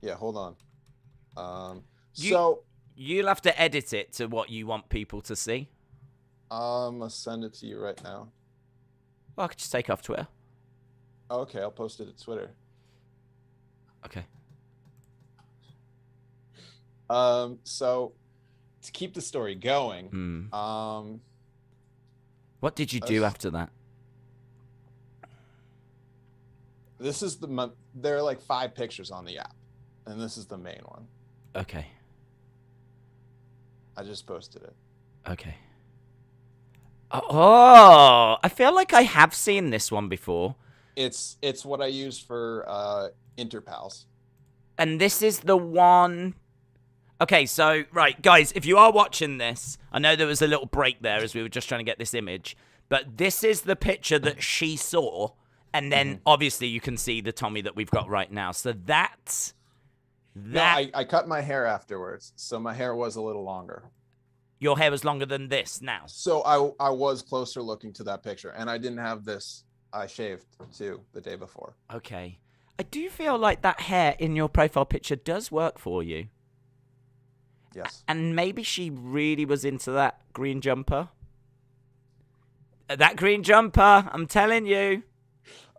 Yeah, hold on. You'll have to edit it to what you want people to see. I'll send it to you right now. Well, I could just take off Twitter. Okay, I'll post it to Twitter. Okay. So to keep the story going, what did you do after that? This is there are like 5 pictures on the app, and this is the main one. Okay. I just posted it. Okay. Oh, I feel like I have seen this one before. It's what I use for Interpals. And this is the one. Okay, so right, guys, if you are watching this, I know there was a little break there as we were just trying to get this image, but this is the picture that she saw, and then obviously you can see the Tommy that we've got right now. So that's that. No, I cut my hair afterwards, so my hair was a little longer. Your hair was longer than this now. So I was closer looking to that picture, and I didn't have this. I shaved too the day before. Okay. I do feel like that hair in your profile picture does work for you. Yes. And maybe she really was into that green jumper. That green jumper, I'm telling you.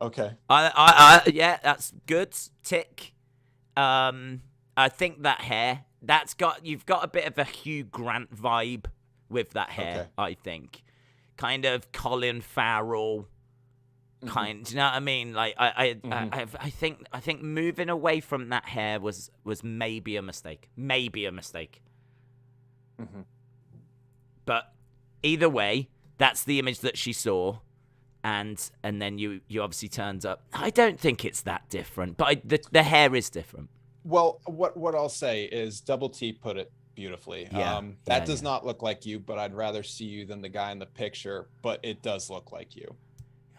Okay. Yeah, that's good. Tick. I think that hair, you've got a bit of a Hugh Grant vibe with that hair, okay. I think. Kind of Colin Farrell kind, do you know what I mean? Like I think moving away from that hair was maybe a mistake. Maybe a mistake. But either way, that's the image that she saw, and then you obviously turned up. I don't think it's that different, but the hair is different. Well, what I'll say is Double T put it beautifully. Yeah. That does not look like you, but I'd rather see you than the guy in the picture, but it does look like you.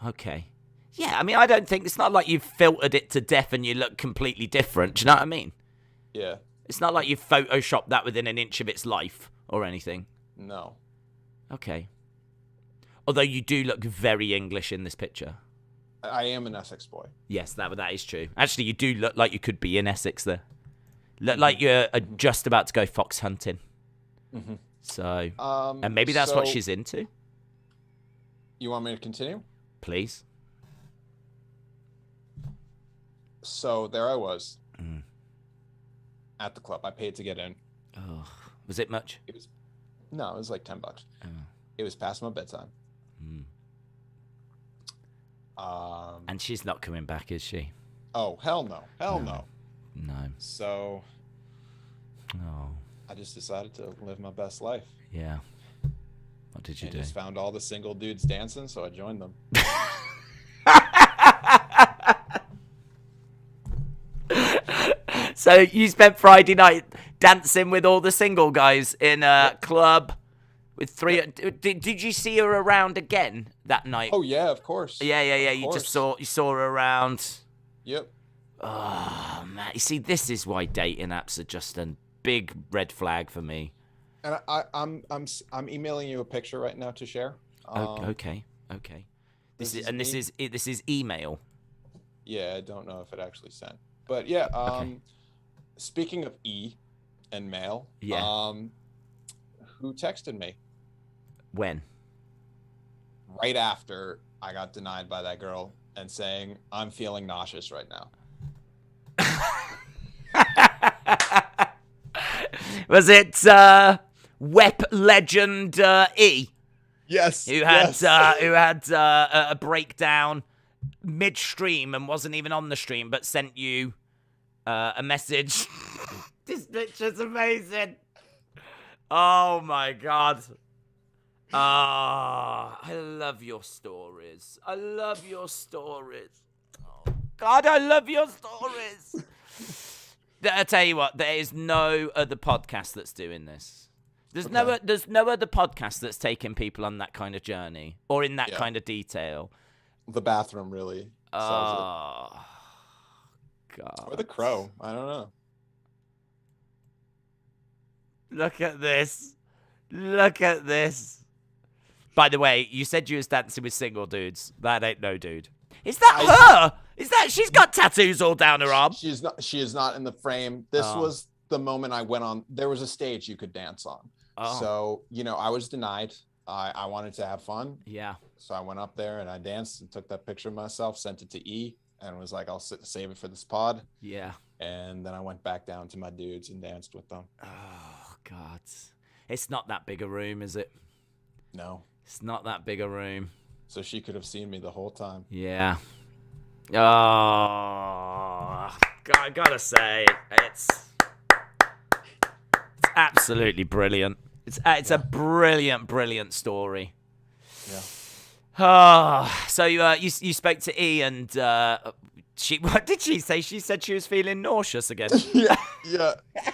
Okay. Yeah, I mean, I don't think, it's not like you've filtered it to death and you look completely different. Do you know what I mean? Yeah. It's not like you've photoshopped that within an inch of its life or anything. No. Okay. Although you do look very English in this picture. I am an Essex boy. Yes, that is true. Actually, you do look like you could be in Essex there. Look like you're just about to go fox hunting. Mm-hmm. So, and maybe that's what she's into. You want me to continue? Please. So there I was at the club. I paid to get in. Oh, was it much? It was like $10. Oh. It was past my bedtime. And she's not coming back, is she? Oh, hell no. No. So I just decided to live my best life. Yeah. What did you do? I just found all the single dudes dancing, so I joined them. So you spent Friday night dancing with all the single guys in a club with three. Did you see her around again that night? Oh yeah, of course. Yeah. You saw her around. Yep. Oh man, you see, this is why dating apps are just a big red flag for me. And I'm emailing you a picture right now to share. Okay. This is email. Yeah, I don't know if it actually sent, but yeah. Okay. Speaking of E and mail, who texted me? When? Right after I got denied by that girl and saying, I'm feeling nauseous right now. Was it Wep Legend E? Yes. Who had a breakdown midstream and wasn't even on the stream, but sent you a message. This picture's amazing. Oh my god. I love your stories. Oh god, I love your stories. I tell you what, there is no other podcast that's doing this. There's no other podcast that's taking people on that kind of journey or in that kind of detail. The bathroom really sells it. God. Or the crow. I don't know. Look at this. By the way, you said you was dancing with single dudes. That ain't no dude. Is that her? She's got tattoos all down her arm? She is not in the frame. This was the moment I went on. There was a stage you could dance on. Oh. So, I was denied. I wanted to have fun. Yeah. So I went up there and I danced and took that picture of myself, sent it to E, and was like, I'll save it for this pod. Yeah. And then I went back down to my dudes and danced with them. Oh, God. It's not that big a room, is it? No. It's not that big a room. So she could have seen me the whole time. Yeah. Oh, God, I gotta say, it's absolutely brilliant. It's a brilliant story. Yeah. Oh, so you spoke to E and what did she say? She said she was feeling nauseous again. Yeah.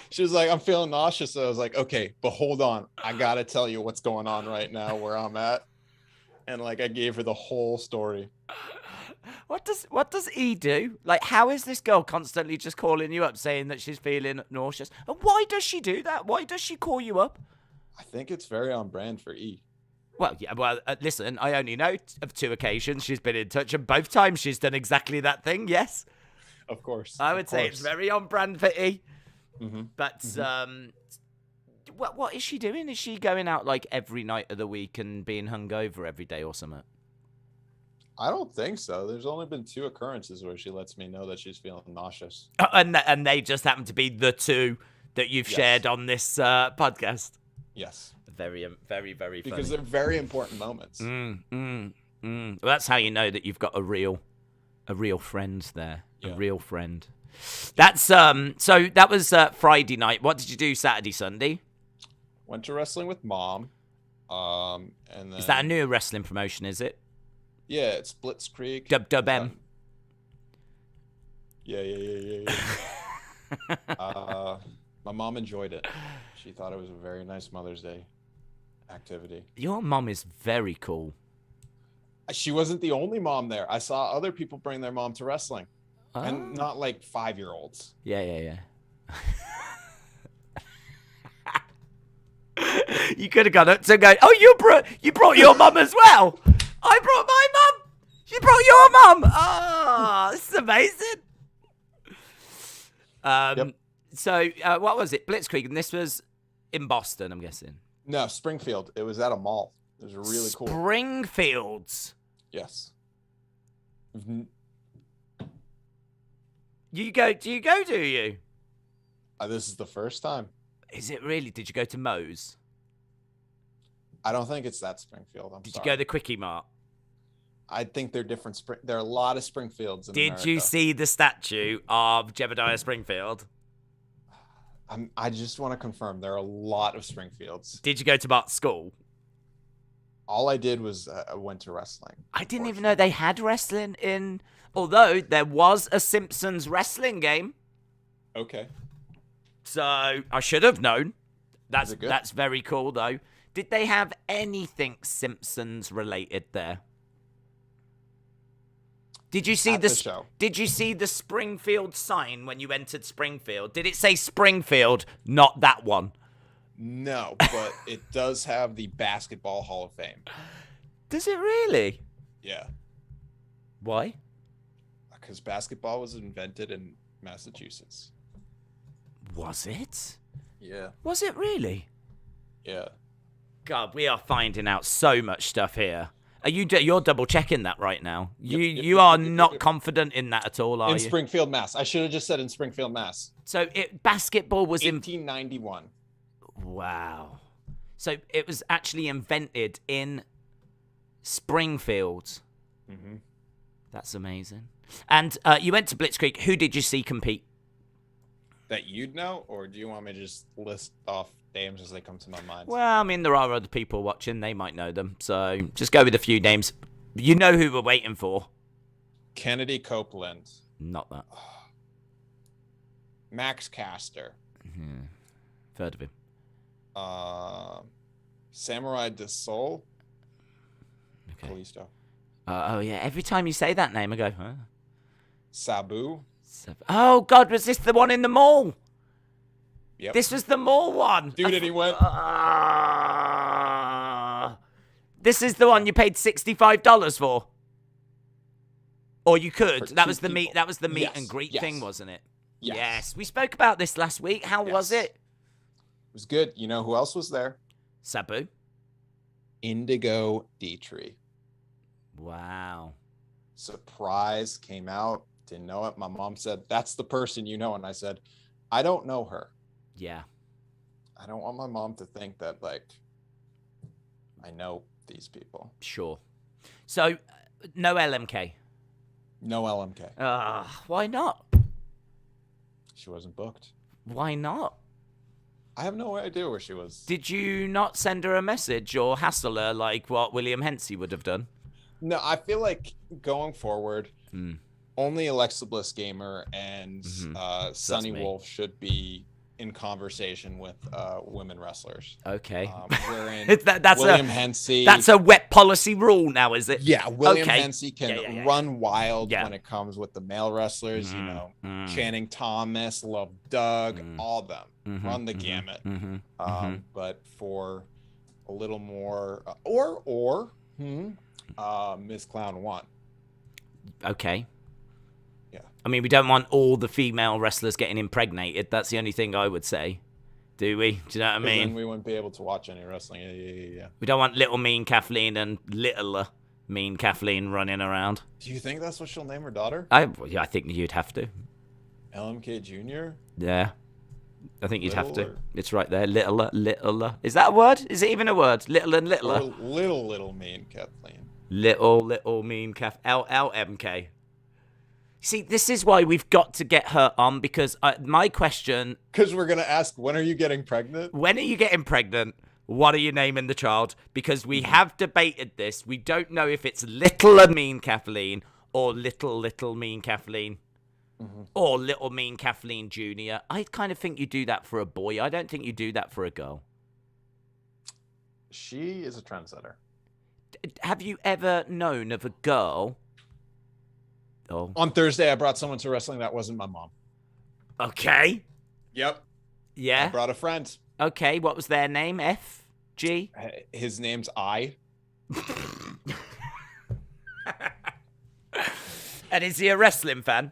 She was like, I'm feeling nauseous. So I was like, okay, but hold on. I got to tell you what's going on right now where I'm at. And like, I gave her the whole story. What does E do? Like, how is this girl constantly just calling you up saying that she's feeling nauseous? And why does she do that? Why does she call you up? I think it's very on brand for E. Well, yeah. Well, listen, I only know of 2 occasions she's been in touch, and both times she's done exactly that thing. Yes, of course. I would say it's very on brand for E. Mm-hmm. But what is she doing? Is she going out like every night of the week and being hungover every day or something? I don't think so. There's only been 2 occurrences where she lets me know that she's feeling nauseous. And they just happen to be the 2 that you've shared on this podcast. Yes. Very, very, very funny. Because they're very important moments. Well, that's how you know that you've got a real friend there. Yeah. A real friend. That's so that was Friday night. What did you do Saturday, Sunday? Went to wrestling with Mom. And then is that a new wrestling promotion, is it? Yeah, it's Blitzkrieg. Dub M. Yeah. My mom enjoyed it. She thought it was a very nice Mother's Day activity. Your mom is very cool. She wasn't the only mom there. I saw other people bring their mom to wrestling. Oh. And not like 5-year-olds. Yeah. You could have gone up to go, oh, you brought your mum as well. I brought my mum. You brought your mum. Oh, this is amazing. Yep. So, what was it? Blitzkrieg, and this was in Boston, I'm guessing. No, Springfield. It was at a mall. It was really cool. Springfields. Yes. Do you go, do you? This is the first time. Is it really? Did you go to Moe's? I don't think it's that Springfield. Did you go to the Quickie Mart? I think they're different. There are a lot of Springfields in Did America. you see the statue of Jebediah Springfield? I just want to confirm there are a lot of Springfields. Did you go to Bart's school? All I did was I went to wrestling. I didn't even know they had wrestling in... Although there was a Simpsons wrestling game. Okay. So I should have known. Is it good? That's very cool, though. Did they have anything Simpsons related there? Did you see At the show. Did you see the Springfield sign when you entered Springfield? Did it say Springfield, not that one? No, but it does have the Basketball Hall of Fame. Does it really? Yeah. Why? Because basketball was invented in Massachusetts. Was it? Yeah. Was it really? Yeah. God, we are finding out so much stuff here. Are you're double checking that right now? You are not confident in that at all, are you? In Springfield, Mass. I should have just said in Springfield, Mass. So basketball was in 1891. Wow. So it was actually invented in Springfield. Mm-hmm. That's amazing. And you went to Blitzkrieg. Who did you see compete? That you'd know, or do you want me to just list off names as they come to my mind? Well, I mean, there are other people watching. They might know them. So just go with a few names. You know who we're waiting for. Kennedy Copeland. Not that. Max Caster. Hmm. Heard of him. Samurai de Soul. Okay. Kalisto. Oh, yeah. Every time you say that name, I go, huh? Sabu. Oh, God, was this the one in the mall? Yep. This was the mall one. Dude, and he went. This is the one you paid $65 for. Or you could. For That two was the meet. people. That was the meet Yes, and greet yes. thing, wasn't it? Yes. We spoke about this last week. How was Yes. it? It was good. You know who else was there? Sabu. Indigo Dietrich. Wow. Surprise, came out, didn't know it. My mom said, "That's the person you know." And I said, "I don't know her." Yeah. I don't want my mom to think that, like, I know these people. Sure. So, no LMK. No LMK. Why not? She wasn't booked. Why not? I have no idea where she was. Did you not send her a message or hassle her like what William Hensey would have done? No, I feel like going forward, Hmm. only Alexa Bliss Gamer and Mhm. Sunny me. Wolf should be in conversation with women wrestlers. Okay. Wherein That's William Hensey. That's a wet policy rule now, is it? Yeah, William Okay. Hensey can Yeah. run wild Yeah. when it comes with the male wrestlers. You know, Channing Thomas, Love Doug, all of them run the gamut. But for a little more, Miss Clown 1. Okay. Yeah. I mean, we don't want all the female wrestlers getting impregnated. That's the only thing I would say. Do we? Do you know what I Then mean? we wouldn't be able to watch any wrestling. Yeah. We don't want little mean Kathleen and littler mean Kathleen running around. Do you think that's what she'll name her daughter? I think you'd have to. LMK Jr.? Yeah. I think you'd have to. Little or- It's right there. Littler. Is that a word? Is it even a word? Little and Or littler. little mean Kathleen. Little mean Kath. LLMK. See, this is why we've got to get her on, because my question, Because we're going to ask, when are you getting pregnant? when are you getting pregnant? What are you naming the child? Because we have debated this. We don't know if it's little mean Kathleen or little mean Kathleen. Or Little Mean Kathleen Jr. I kind of think you do that for a boy. I don't think you do that for a girl. She is a trendsetter. Have you ever known of a girl? Oh, On Thursday, I brought someone to wrestling that wasn't my mom. okay. Yep. I Yeah. brought a friend. Okay. What was their name? F? G? His name's I. And is he a wrestling fan?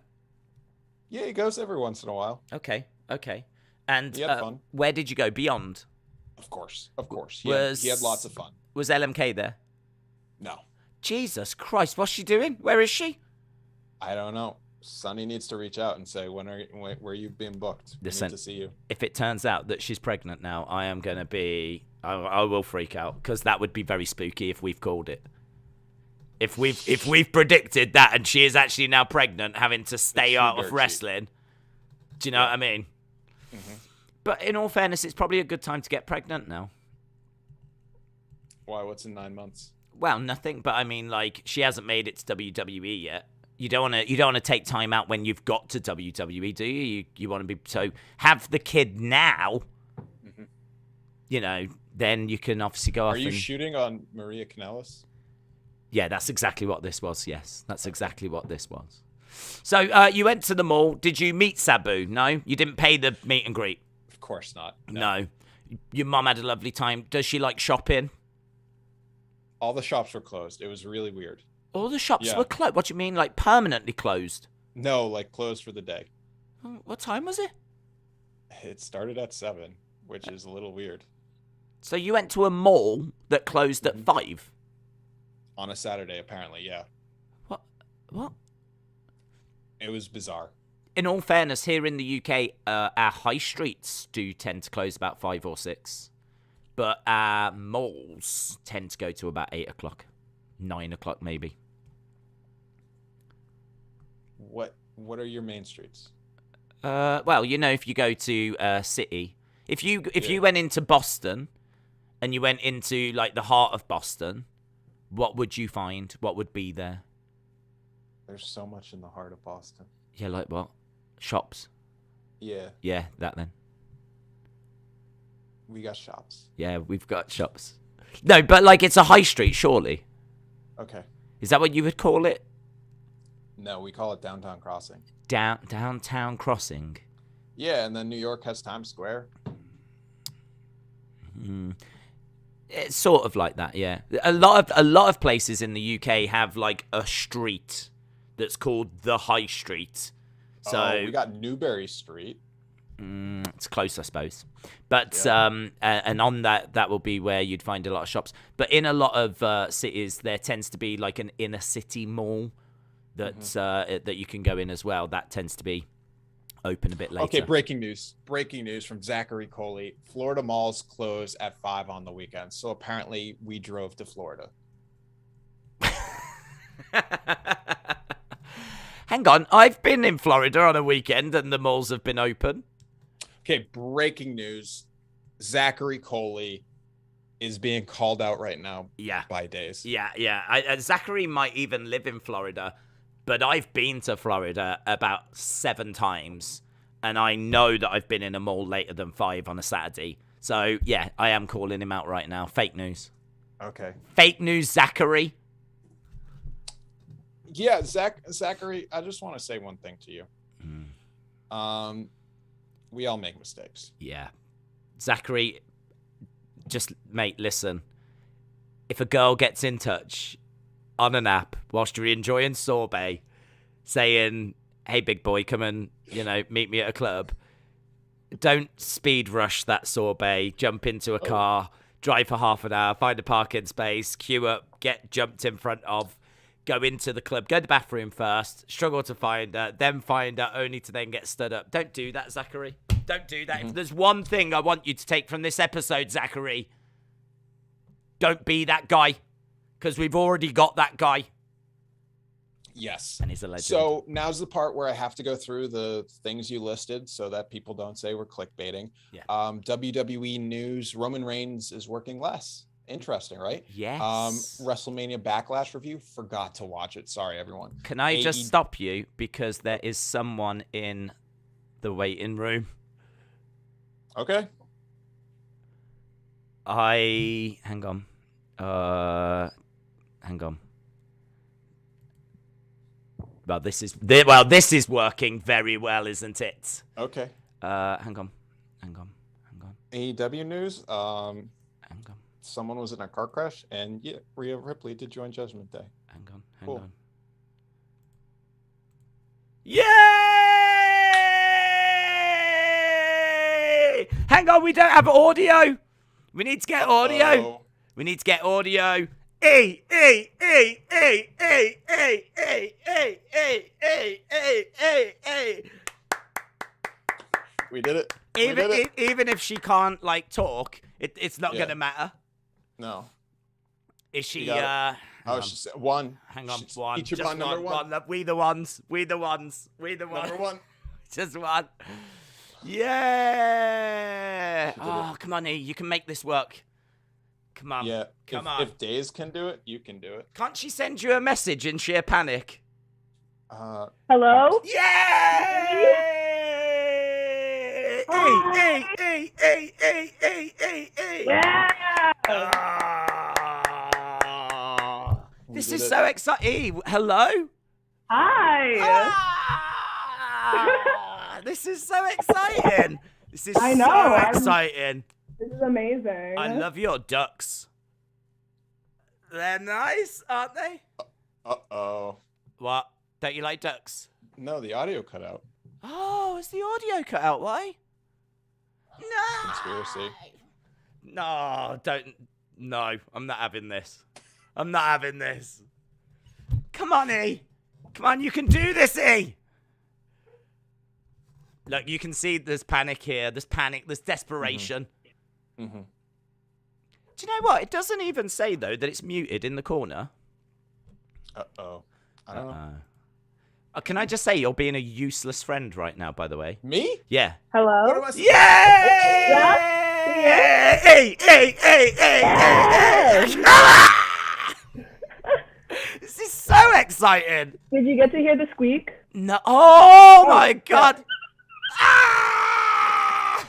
Yeah, he goes every once in a while. Okay. And He had fun. where did you go? Beyond? Of course. He had lots of fun. Was LMK there? No. Jesus Christ, what's she doing? Where is she? I don't know. Sonny needs to reach out and say, where are you being booked? We Listen, need to see you. If it turns out that she's pregnant now, I am going to be... I will freak out, because that would be very spooky if we've called it. If we've predicted that and she is actually now pregnant, having to stay out of wrestling. Do you know what I mean? Mm-hmm. But in all fairness, it's probably a good time to get pregnant now. Why? What's in 9 months? Well, nothing. But I mean, like, she hasn't made it to WWE yet. You don't want to take time out when you've got to WWE, do you? You want to be so have the kid now. Mm-hmm. You know, then you can obviously go off. Are you shooting on Maria Kanellis? Yeah, that's exactly what this was. Yes, that's exactly what this was. So you went to the mall. Did you meet Sabu? No, you didn't pay the meet and greet. Of course not. No. Your mum had a lovely time. Does she like shopping? All the shops were closed. It was really weird. All the shops were closed? What do you mean, like permanently closed? No, like closed for the day. What time was it? It started at 7, which is a little weird. So you went to a mall that closed at 5? On a Saturday, apparently, yeah. What? It was bizarre. In all fairness, here in the UK, our high streets do tend to close about 5 or 6. But our malls tend to go to about 8 o'clock. 9 o'clock, maybe. What are your main streets? Well, you know, if you go to City, if you went into Boston and you went into like the heart of Boston, what would you find? What would be there? There's so much in the heart of Boston. Yeah, like what? Shops. Yeah. Yeah, that then. We got shops. Yeah, we've got shops. No, but like it's a high street, surely. Okay. Is that what you would call it? No, we call it Downtown Crossing. Downtown Crossing. Yeah, and then New York has Times Square. It's sort of like that, yeah. A lot of places in the UK have like a street that's called the High Street. So we got Newbury Street. It's close, I suppose. But and on that will be where you'd find a lot of shops. But in a lot of cities, there tends to be like an inner city mall that that you can go in as well. That tends to be open a bit later. Okay, breaking news from Zachary Coley. Florida malls close at 5 on the weekend. So apparently we drove to Florida. Hang on, I've been in Florida on a weekend and the malls have been open. Okay, breaking news. Zachary Coley is being called out right now by Daze. Yeah. Zachary might even live in Florida, but I've been to Florida about 7 times, and I know that I've been in a mall later than 5 on a Saturday. So, yeah, I am calling him out right now. Fake news. Okay. Fake news, Zachary. Yeah, Zachary, I just want to say one thing to you. We all make mistakes. Yeah. Zachary, just, mate, listen. If a girl gets in touch on an app whilst you're enjoying sorbet, saying, hey, big boy, come and, meet me at a club, don't speed rush that sorbet, jump into a car, drive for half an hour, find a parking space, queue up, get jumped in front of, go into the club, go to the bathroom first, struggle to find her, then find her, only to then get stood up. Don't do that, Zachary. Don't do that. If there's one thing I want you to take from this episode, Zachary, don't be that guy, because we've already got that guy. Yes. And he's a legend. So now's the part where I have to go through the things you listed so that people don't say we're clickbaiting. Yeah. WWE news, Roman Reigns is working less. Interesting, right? Yes. WrestleMania Backlash review. Forgot to watch it. Sorry, everyone. Can I just stop you? Because there is someone in the waiting room. Okay. Hang on. Well, this is working very well, isn't it? Okay. Hang on. AEW news. Hang on. someone was in a car crash, and yeah, Rhea Ripley did join Judgment Day. Hang on. Cool. Yay! Hang on, we don't have audio. We need to get audio. Uh-oh. We need to get audio. Hey, hey, hey, hey, hey, hey, hey, hey, hey, hey, hey, hey, hey. We did it. Even if she can't like talk, it's not gonna matter. No. Is she? She said one. Hang on, one. Each of Just on number one. We the ones. We the ones. We the ones. Number one. Just one. Yeah. Oh, come on, E. You can make this work. Come on. Yeah. Come on. If Daze can do it, you can do it. Can't she send you a message in sheer panic? Hello? Yay! Hey, hey, hey, hey, hey, hey, hey. Yeah! This is so exciting. Hello? Hi! This is so exciting. This is I know, so exciting. This is amazing. I love your ducks. They're nice, aren't they? Uh-oh. What? Don't you like ducks? No, the audio cut out. Oh, is the audio cut out? Why? No. Conspiracy. No, don't. No, I'm not having this. I'm not having this. Come on, E. Come on, you can do this, E. Look, you can see there's panic here. There's panic. There's desperation. Mm-hmm. Do you know what? It doesn't even say, though, that it's muted in the corner. Uh-oh. I don't know. Can I just say you're being a useless friend right now, by the way? Me? Yeah. Hello? What am I saying? Yay! Yeah? Hey, hey, hey, hey, hey, hey. This is so exciting. Did you get to hear the squeak? No. Oh, my God. Ah!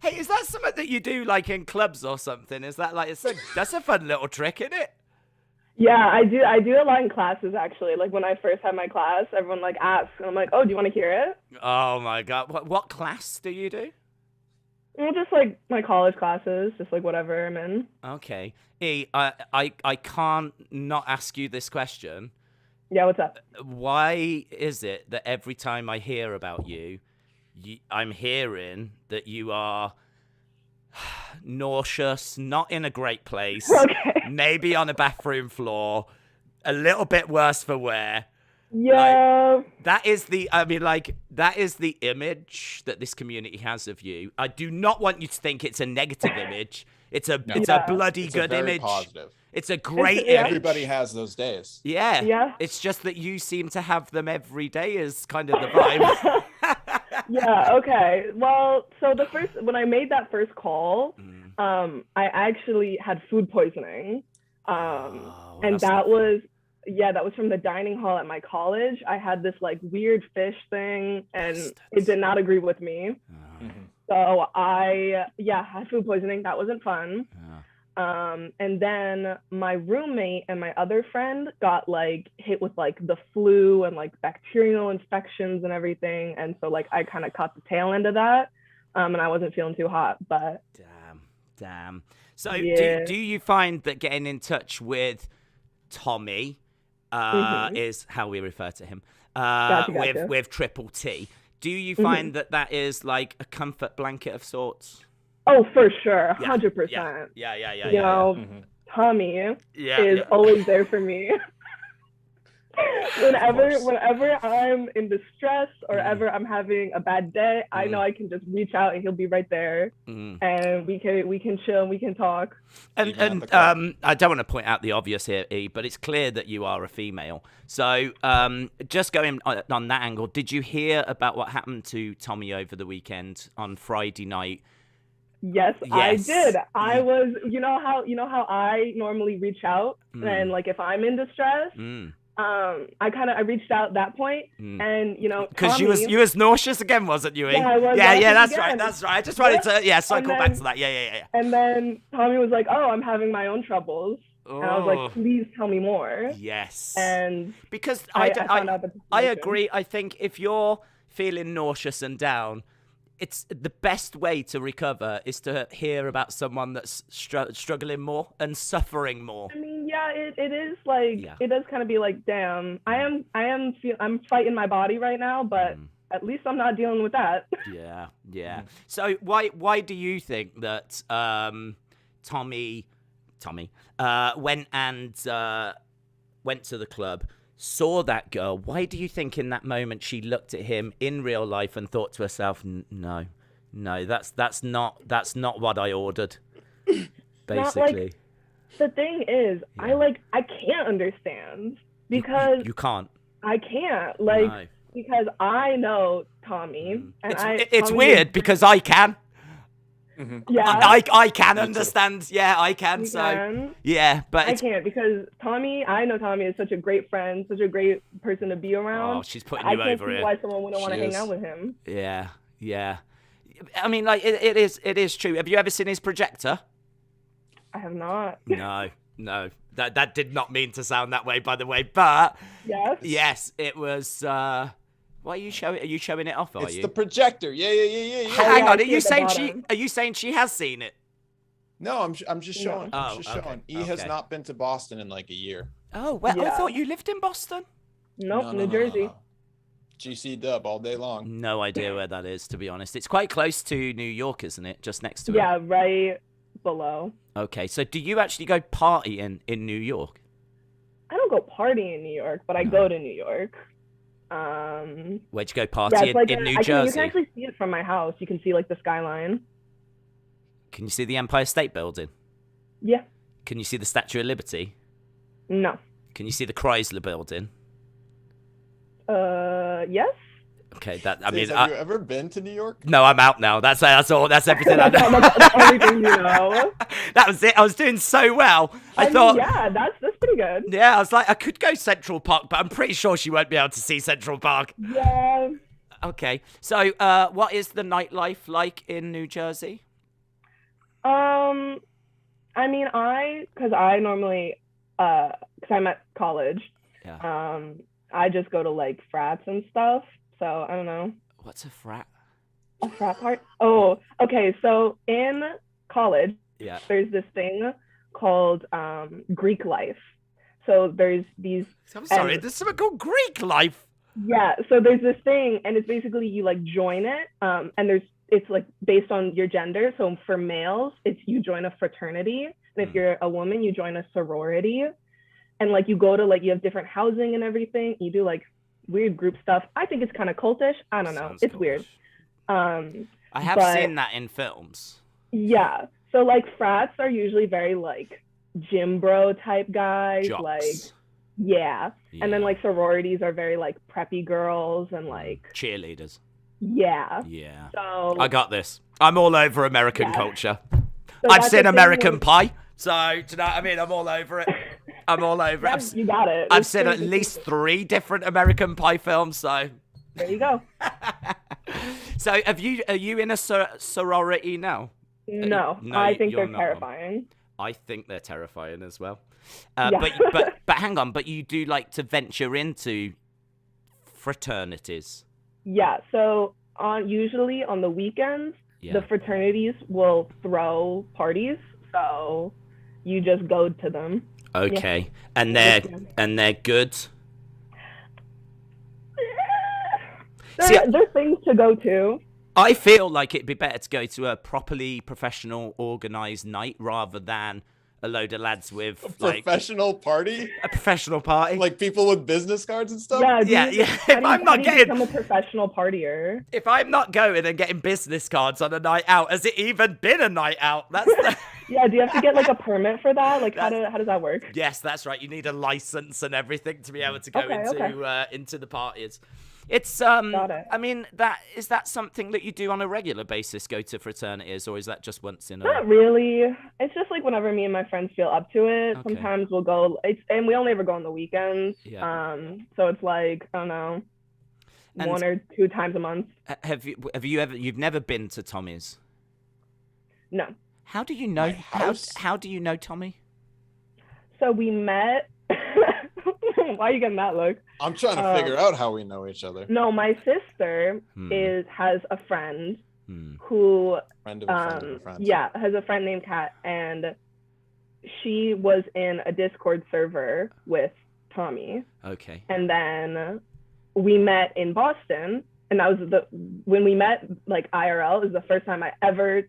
Hey, is that something that you do like in clubs or something? Is that like, that's a fun little trick, isn't it? Yeah, I do a lot in classes, actually. Like, when I first had my class, everyone, like, asks, and I'm like, oh, do you want to hear it? Oh, my God. What class do you do? Well, just, like, my college classes, just, like, whatever I'm in. Okay. E, I can't not ask you this question. Yeah, what's up? Why is it that every time I hear about you, I'm hearing that you are nauseous, not in a great place, Okay. maybe on a bathroom floor, a little bit worse for wear. Yeah. That is the image that this community has of you. I do not want you to think it's a negative image. It's a bloody It's good a very image. positive. It's a great Yeah. image. Everybody has those days. Yeah. Yeah. It's just that you seem to have them every day is kind of the vibe. Yeah, okay. Well, so when I made that first call, I actually had food poisoning. And that was from the dining hall at my college. I had this like weird fish thing and it did not agree with me. So I had food poisoning. That wasn't fun. And then my roommate and my other friend got like hit with like the flu and like bacterial infections and everything. And so like I kind of caught the tail end of that. And I wasn't feeling too hot, but damn. So Yeah. do you find that getting in touch with Tommy is how we refer to him Gotcha. with Triple T? Do you find that is like a comfort blanket of sorts? Oh, for sure, 100%. Yeah. You know, Tommy is yeah. always there for me. Whenever I'm in distress or ever I'm having a bad day, I know I can just reach out and he'll be right there, and we can chill and we can talk. And I don't want to point out the obvious here, E, but it's clear that you are a female. So just going on that angle, did you hear about what happened to Tommy over the weekend on Friday night? Yes, I did. I was, you know how I normally reach out and like if I'm in distress, I reached out at that point, and because you was nauseous again, wasn't you? Yeah, I was. Yeah, that's right. I just wanted to cycle back to that. Yeah. And then Tommy was like, "Oh, I'm having my own troubles," and I was like, "Please tell me more." Yes. And because I found out the I situation. agree. I think if you're feeling nauseous and down, it's the best way to recover is to hear about someone that's struggling more and suffering more. I mean, yeah, it is like it does kind of be like, damn, I'm fighting my body right now, but at least I'm not dealing with that. Yeah. So why do you think that Tommy went to the club, saw that girl? Why do you think in that moment she looked at him in real life and thought to herself, no, that's not what I ordered, basically? The thing is, I can't understand, because you can't. I can't, No. because I know Tommy, and it's weird because I can. Yeah, I can understand. Yeah, I can. Yeah, but I can't, because I know Tommy is such a great friend, such a great person to be around. Oh, she's putting you over here. I can't see why someone wouldn't want to hang out with him. Yeah. I mean, like, it is true. Have you ever seen his projector? I have not. No. That did not mean to sound that way, by the way. But yes, it was. Why are you showing? Are you showing it off? It's the projector. Yeah. Hang on. Are you saying she has seen it? No, I'm just showing. No. I'm just showing. He has not been to Boston in like a year. Oh, well, I thought you lived in Boston. Nope, New Jersey. No. GC dub all day long. No idea where that is, to be honest. It's quite close to New York, isn't it? Just next to it. Yeah, right below. Okay, so do you actually go party in New York? I don't go party in New York, but I go to New York. Where'd you go party in New Jersey? You can actually see it from my house. You can see like the skyline. Can you see the Empire State Building? Yeah. Can you see the Statue of Liberty? No. Can you see the Chrysler Building? Yes. Okay, have you ever been to New York? No, I'm out now. That's all. That's everything I know. That's everything you know. That was it. I was doing so well. I thought, yeah, that's pretty good. Yeah, I was like, I could go Central Park, but I'm pretty sure she won't be able to see Central Park. Yeah. Okay, so what is the nightlife like in New Jersey? I mean, because I'm at college. Yeah. I just go to like frats and stuff. So I don't know. What's a frat? A frat part? Oh, okay. So in college, there's this thing called Greek life. So there's these. I'm sorry, there's something called Greek life. Yeah. So there's this thing, and it's basically you like join it, and it's like based on your gender. So for males, it's you join a fraternity, and if you're a woman, you join a sorority, and like you go to like you have different housing and everything. You do like weird group stuff. I think it's kind of cultish. I don't know. Sounds it's cultish. weird. I have seen that in films. Yeah. So like frats are usually very like gym bro type guys. Jocks. Like yeah. And then like sororities are very like preppy girls and like cheerleaders. Yeah. Yeah. So I got this. I'm all over American culture. So I've seen American Pie. So, do you know what I mean? I'm all over it. I'm all over it. You got it. I've seen at least 3 different American Pie films, so. There you go. So, are you in a sorority now? No, I think they're terrifying. I think they're terrifying as well. Yeah. But hang on, but you do like to venture into fraternities. Yeah, so usually on the weekends, the fraternities will throw parties, so you just go to them. Okay, and they're good. There's things to go to. I feel like it'd be better to go to a properly professional, organised night rather than a load of lads with a professional party. A professional party, like people with business cards and stuff. Yeah. If I'm not become a professional partier, if I'm not going and getting business cards on a night out, has it even been a night out? That's yeah. Do you have to get like a permit for that? Like how does that work? Yes, that's right. You need a license and everything to be able to go into the parties. It's I mean, is that something that you do on a regular basis, go to fraternities, or is that just once in a... Not really. It's just like whenever me and my friends feel up to it. Okay. Sometimes we'll go, and we only ever go on the weekends. Yeah. So it's like, I don't know, 1 or 2 times a month. Have you ever, you've never been to Tommy's? No. How do you know, how do you know Tommy? So we met... Why are you getting that look? I'm trying to figure out how we know each other. No, my sister has a friend who Friend of a friend of a friend. has a friend named Kat, and she was in a Discord server with Tommy. Okay. And then we met in Boston, and that was when we met, like, IRL is the first time I ever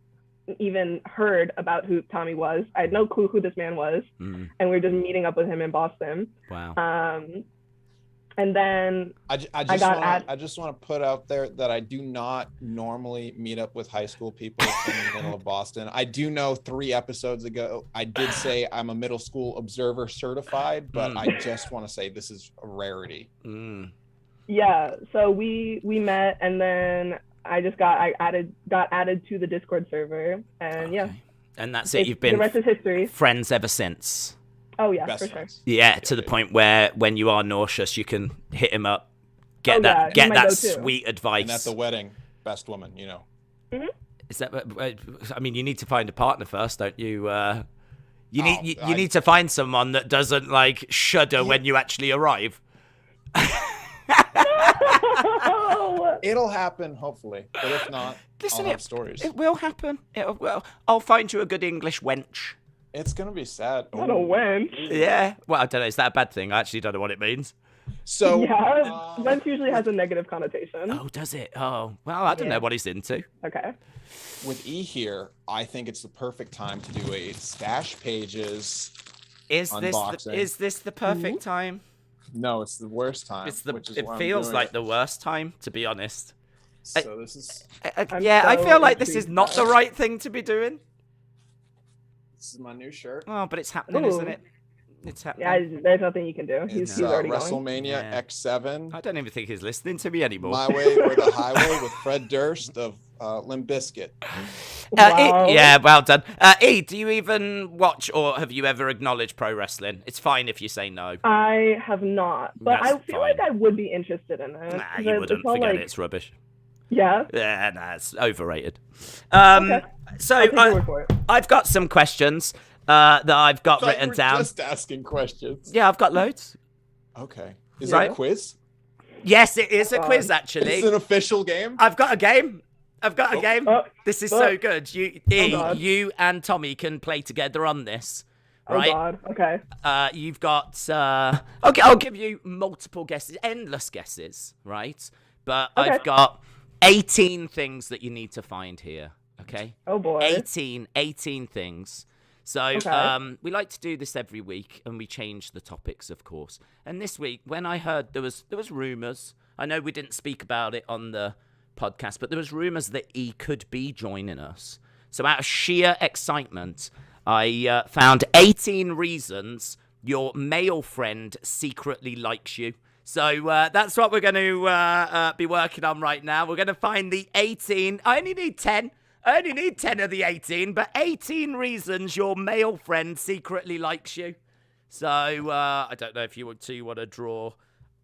even heard about who Tommy was. I had no clue who this man was, and we were just meeting up with him in Boston. Wow. And then I just want to put out there that I do not normally meet up with high school people in the middle of Boston. I do know 3 episodes ago I did say I'm a middle school observer certified, but I just want to say this is a rarity. Yeah, so we met, and then I just got added to the Discord server, and yeah. And that's it. You've been the rest is history. Friends ever since. Oh yeah, Best for friends. sure. Yeah, to the point where when you are nauseous, you can hit him up, get that sweet advice. And at the wedding, best woman, you know. Mm-hmm. Is that? I mean, you need to find a partner first, don't you? You need to find someone that doesn't like shudder when you actually arrive. No! It'll happen, hopefully. But if not, Listen, I'll have stories. It will happen. I'll find you a good English wench. It's gonna be sad. Not a wench. Yeah. Well, I don't know. Is that a bad thing? I actually don't know what it means. So yeah, wench usually has a negative connotation. Oh, does it? Oh, well, I don't know what he's into. Okay. With E here, I think it's the perfect time to do a stash pages unboxing. Is this the perfect time? No, it's the worst time. It feels like the worst time, to be honest. So this is. I feel like this is not the right thing to be doing. This is my new shirt. Oh, but it's happening, isn't it? It's happening. Yeah, there's nothing you can do. He's already WrestleMania going. X7. I don't even think he's listening to me anymore. My Way or the Highway with Fred Durst of Limp Bizkit. Wow. Yeah, well done. E, do you even watch or have you ever acknowledged pro wrestling? It's fine if you say no. I have not, but That's I feel like I would be interested in it. Nah, you wouldn't. Forget it. It's rubbish. Yeah? Yeah, nah, it's overrated. Okay. So for it. I've got some questions that I've got written down. Just asking questions. Yeah, I've got loads. Okay. Is Right. it a quiz? Yes, it is a quiz, actually. It's an official game? I've got a game. Oh. This is Oh. so good. God. You and Tommy can play together on this. Right? Oh God. Okay. You've got. Okay, I'll give you multiple guesses, endless guesses, right? But Okay. I've got 18 things that you need to find here. Okay. Oh boy. 18 things. So Okay. we like to do this every week, and we change the topics, of course. And this week, when I heard there was rumors, I know we didn't speak about it on the podcast, but there was rumors that E could be joining us. So out of sheer excitement, I found 18 reasons your male friend secretly likes you. So that's what we're going to be working on right now. We're going to find the 18. I only need 10. I only need 10 of the 18, but 18 reasons your male friend secretly likes you. So I don't know if you two want to draw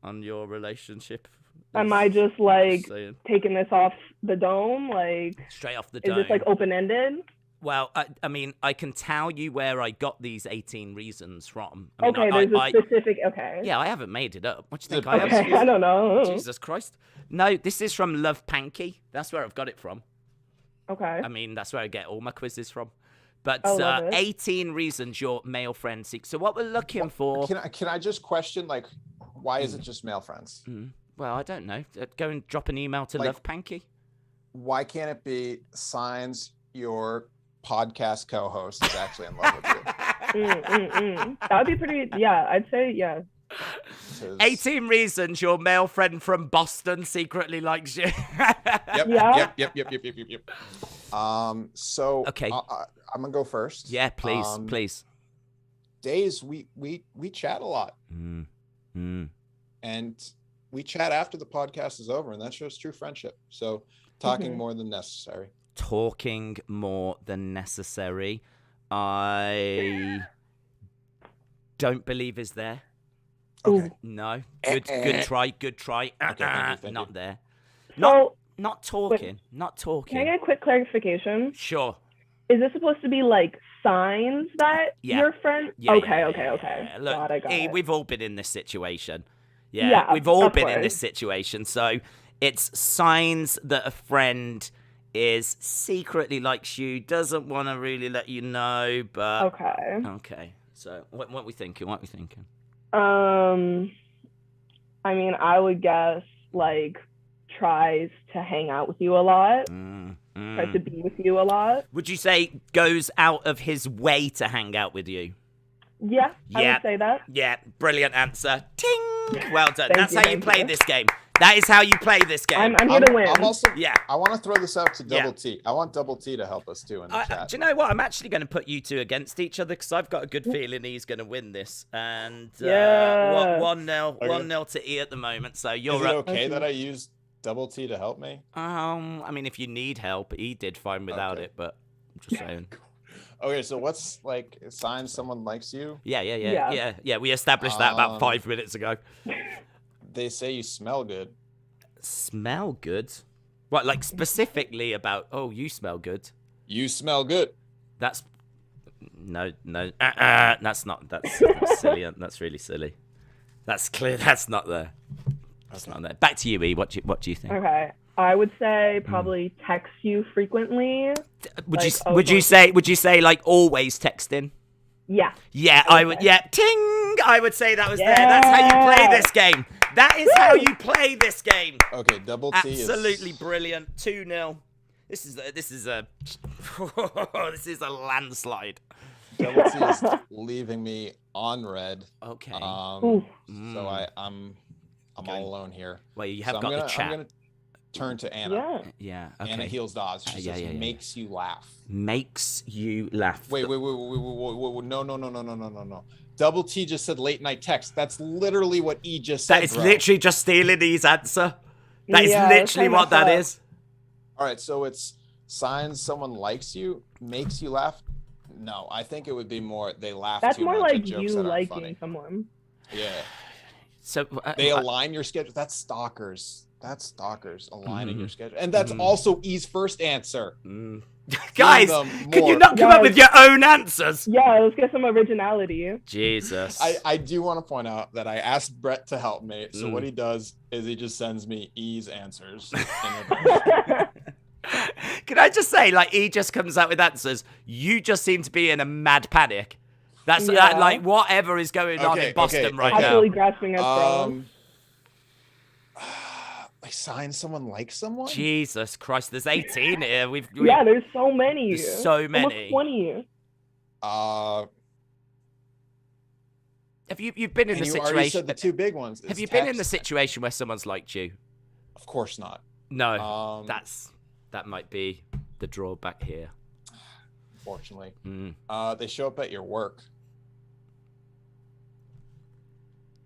on your relationship. Am I just like Saying. taking this off the dome? Like Straight off the is dome. this like open-ended? Well, I mean, I can tell you where I got these 18 reasons from. I mean, Okay, there's a specific. Okay. Yeah, I haven't made it up. What do you think I Okay, have? I don't know. Jesus Christ. No, this is from Love Panky. That's where I've got it from. Okay. I mean, that's where I get all my quizzes from. But love it. 18 reasons your male friend seeks. So what we're looking for... Can I just question, like, why is it just male friends? Well, I don't know. Go and drop an email to Love Panky. Why can't it be signs your podcast co-host is actually in love with you? That would be pretty. Yeah, I'd say yeah. 18 reasons your male friend from Boston secretly likes you. Yep. So okay, I'm gonna go first. Yeah, please. Daze, we chat a lot, and we chat after the podcast is over, and that shows true friendship. So talking more than necessary. Talking more than necessary. I don't believe is there. Okay. No. Good try. Okay, Not there. So, Not talking. Not talking. can I get a quick clarification? Sure. Is this supposed to be like signs that your friend? Yeah, okay. Look, Got it. we've all been in this situation. Yeah, we've all of been in course. this situation. So it's signs that a friend is secretly likes you, doesn't want to really let you know, but okay. So what are we thinking? I mean, I would guess like tries to hang out with you a lot. Tries to be with you a lot. Would you say goes out of his way to hang out with you? Yeah, I would say that. Yeah, brilliant answer. Ting! Well done. That's how you thank play you. this game. That is how you play this game. I'm here to win. I'm also, Yeah. I want to throw this out to Double T. I want Double T to help us too in the chat. Do you know what? I'm actually going to put you two against each other because I've got a good feeling he's going to win this. And 1-0 to E at the moment. So you're Is it up. okay that I use Double T to help me? I mean, if you need help, he did fine without it, but I'm just saying. Okay, so what's like signs someone likes you? Yeah. We established that about 5 minutes ago. They say you smell good. Smell good? What, like specifically about, oh, you smell good? You smell good. That's, no, that's silly. That's really silly. That's clear. That's not there. That's not there. Back to you, E. What do you think? Okay. I would say probably text you frequently. Would you say like always texting? Yeah. Yeah, I would. Yeah, ting! I would say that was there. That's how you play this game. That is how you play this game. Okay, Double T absolutely brilliant. 2-0. This is a landslide. Double T is leaving me on red. Okay. So I'm all alone here. Well, you have got the chat. I'm gonna turn to Anna. Yeah. Okay. Anna Heels Dawes. She says makes you laugh. Makes you laugh. Wait. No. Double T just said late night text. That's literally what E just said. That is literally just stealing E's answer. That is literally what that is. All right, so it's signs someone likes you, makes you laugh. No, I think it would be more they laugh. That's too more much like at jokes you that aren't liking funny. someone. Yeah. So they align your schedule. That's stalkers. Aligning your schedule, and that's also E's first answer. Guys, can you not come up with your own answers? Yeah, let's get some originality. Jesus. I do want to point out that I asked Brett to help me, so what he does is he just sends me E's answers. Can I just say, like, E just comes out with answers. You just seem to be in a mad panic. That's like whatever is going on in Boston right now. Absolutely grasping at straws. I sign someone like someone? Jesus Christ, there's 18 here. Yeah, there's so many. There's so many. Almost 20. Have you've been in the situation? You already said the two big ones. Have you been in the situation where someone's liked you? Of course not. No, that might be the drawback here. Unfortunately, they show up at your work.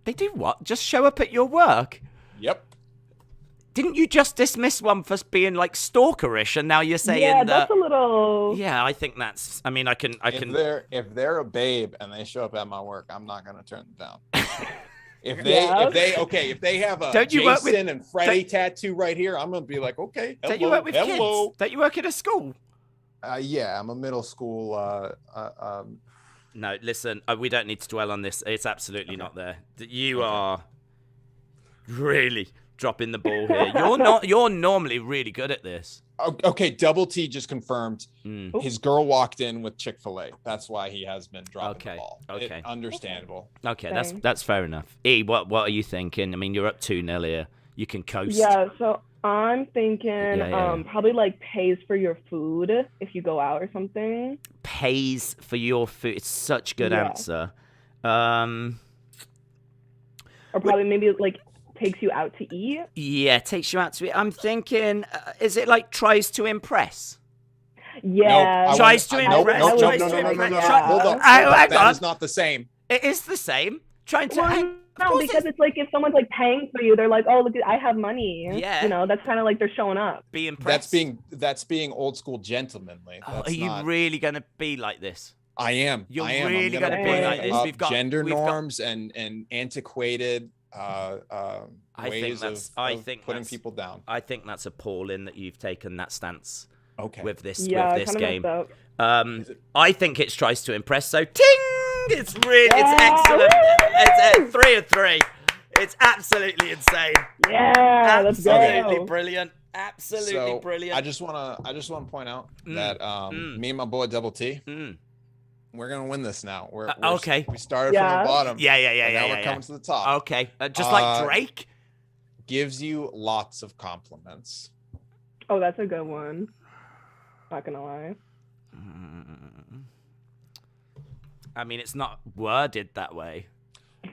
They do what? Just show up at your work? Yep. Didn't you just dismiss one for being like stalkerish, and now you're saying that? Yeah, that's a little. Yeah, I think that's. I mean, I can. If they're a babe and they show up at my work, I'm not gonna turn them down. If they have a Jason and Freddy tattoo right here, I'm gonna be like, okay. Don't you work with kids? Don't you work at a school? Yeah, I'm a middle school. No, listen, we don't need to dwell on this. It's absolutely not there. You are really dropping the ball here. You're normally really good at this. Okay, Double T just confirmed his girl walked in with Chick-fil-A. That's why he has been dropping the ball. Okay. Understandable. Okay, that's fair enough. E, what are you thinking? I mean, you're up 2-0 here. You can coast. Yeah, so I'm thinking probably like pays for your food if you go out or something. Pays for your food. It's such a good answer. Or probably maybe like takes you out to eat. Yeah, takes you out to eat. I'm thinking, is it like tries to impress? Yeah. Nope, tries to impress. No. Hold on. That is not the same. It is the same. Trying to. No, because it's like if someone's like paying for you, they're like, "Oh, look, I have money." Yeah. You know, that's kind of like they're showing up. Be impressed. That's being old school gentlemanly. Are you really gonna be like this? I am. You're really gonna be like this. We've got gender norms and antiquated ways of putting people down. I think that's appalling that you've taken that stance. Okay. With this game. I think it tries to impress. So ting! It's excellent. It's 3 of 3. It's absolutely insane. Yeah, absolutely brilliant. Absolutely brilliant. I just wanna point out that me and my boy Double T, we're gonna win this now. We're okay. We started from the bottom. Yeah. Now we're coming to the top. Okay, just like Drake gives you lots of compliments. Oh, that's a good one. Not gonna lie. I mean, it's not worded that way.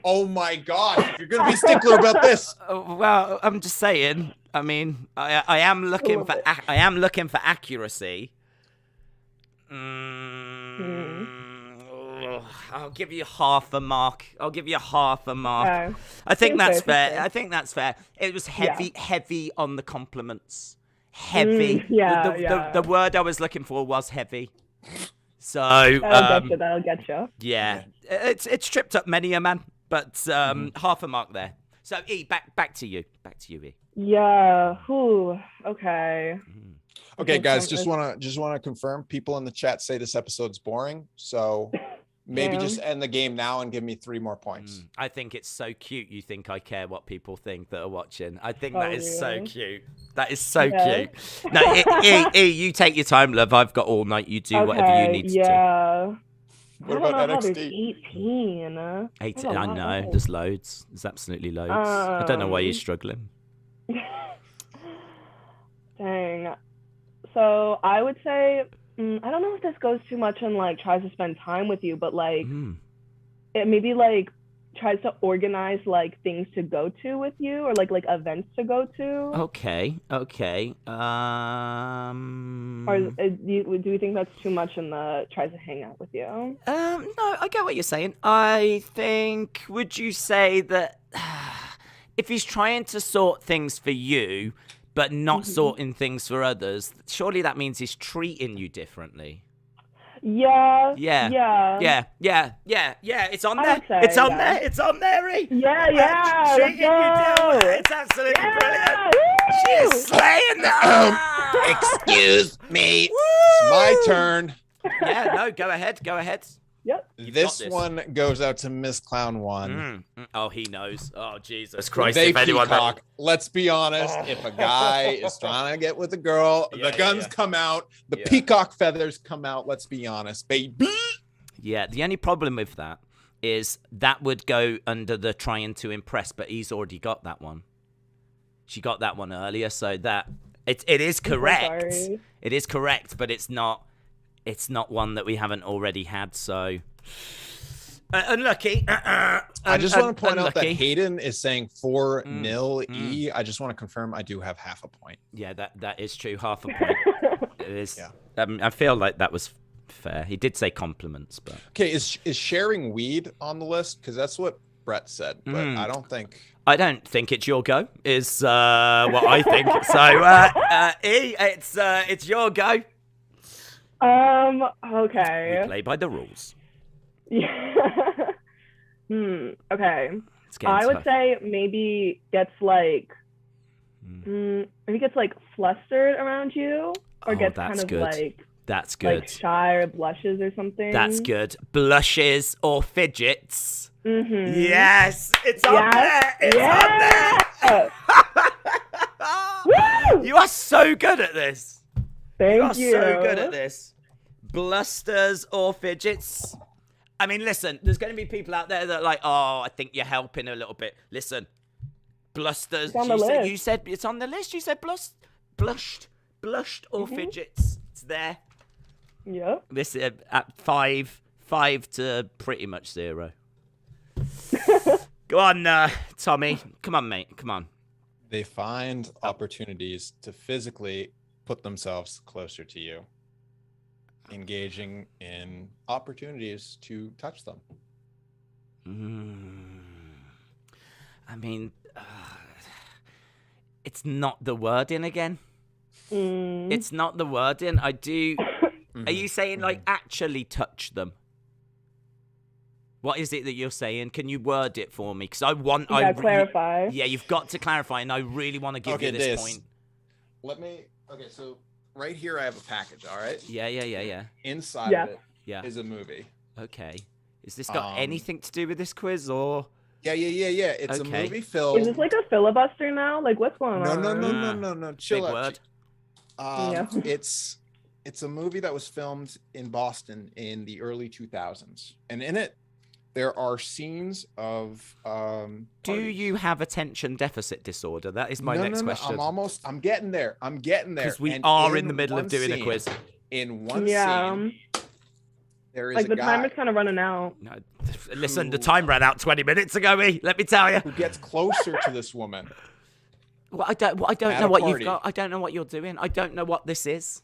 Oh my gosh, you're gonna be stickler about this. Well, I'm just saying. I mean, I am looking for accuracy. I'll give you half a mark. Okay. I think that's fair. I think that's fair. It was heavy on the compliments. Heavy. The word I was looking for was heavy. So that'll get you. Yeah, it's tripped up many a man, but half a mark there. So E, back to you. E. Yeah. Okay. Okay, guys, just wanna confirm. People in the chat say this episode's boring, so maybe just end the game now and give me 3 more points. I think it's so cute. You think I care what people think that are watching? I think that is so cute. That is so cute. No, E, you take your time, love. I've got all night. You do whatever you need to do. What about NXT? 18. 18. I know. There's loads. There's absolutely loads. I don't know why you're struggling. Dang. So I would say, I don't know if this goes too much and like tries to spend time with you, but like it maybe like tries to organize like things to go to with you or like events to go to. Okay. Or do you think that's too much and tries to hang out with you? No, I get what you're saying. I think, would you say that if he's trying to sort things for you, but not sorting things for others, surely that means he's treating you differently. Yeah. It's on there. It's on there. It's on there, Rhea. Yeah. Treating you differently. It's absolutely brilliant. She is slaying that. Excuse me. It's my turn. Yeah, no, go ahead. Yep. This one goes out to Miss Clown 1. Oh, he knows. Oh, Jesus Christ. They peacock. Let's be honest. If a guy is trying to get with a girl, the guns come out, the peacock feathers come out. Let's be honest, baby. Yeah, the only problem with that is that would go under the trying to impress, but he's already got that one. She got that one earlier, so that it is correct. It is correct, but it's not one that we haven't already had, so unlucky. I just want to point out that Hayden is saying 4-0 E. I just want to confirm I do have half a point. Yeah, that is true. Half a point. It is. Yeah. I feel like that was fair. He did say compliments, but okay. Is sharing weed on the list? Because that's what Brett said, but I don't think it's your go. Is what I think. So E, it's your go. Okay. We play by the rules. Yeah. Okay. I would say maybe gets like, maybe gets like flustered around you, or gets kind of good. like. That's good. Like shy or blushes or something. That's good. Blushes or fidgets. Yes, it's on there. It's on there. Woo! You are so good at this. Thank you. You are so good at this. Blusters or fidgets. I mean, listen, there's going to be people out there that are like, oh, I think you're helping a little bit. Listen, blusters. You said it's on the list. You said blushed or fidgets. It's there. Yep. This is at 5 to pretty much 0. Go on, Tommy. Come on, mate. Come on. They find opportunities to physically put themselves closer to you, engaging in opportunities to touch them. I mean, it's not the wording again. It's not the wording. I do. Are you saying like actually touch them? What is it that you're saying? Can you word it for me? Because I want. Clarify. Yeah, you've got to clarify, and I really want to give you this point. Okay, so right here I have a package. All right. Yeah. Inside of it is a movie. Okay. Is this got anything to do with this quiz or? Yeah. It's a Okay. movie film. Is this like a filibuster now? Like, what's going on? No. Chill Big out. word. Yeah. It's a movie that was filmed in Boston in the early 2000s, and in it there are scenes of Do parties. you have attention deficit disorder? That is my next question. I'm getting there. Because we And are in the middle of doing a scene- quiz. In one Yeah. scene, there is Like a the guy timer's kind of running out. No, listen, the time ran out 20 minutes ago, let me tell you. who gets closer to this woman. Well, I don't At know a what you've party. got. I don't know what you're doing. I don't know what this is.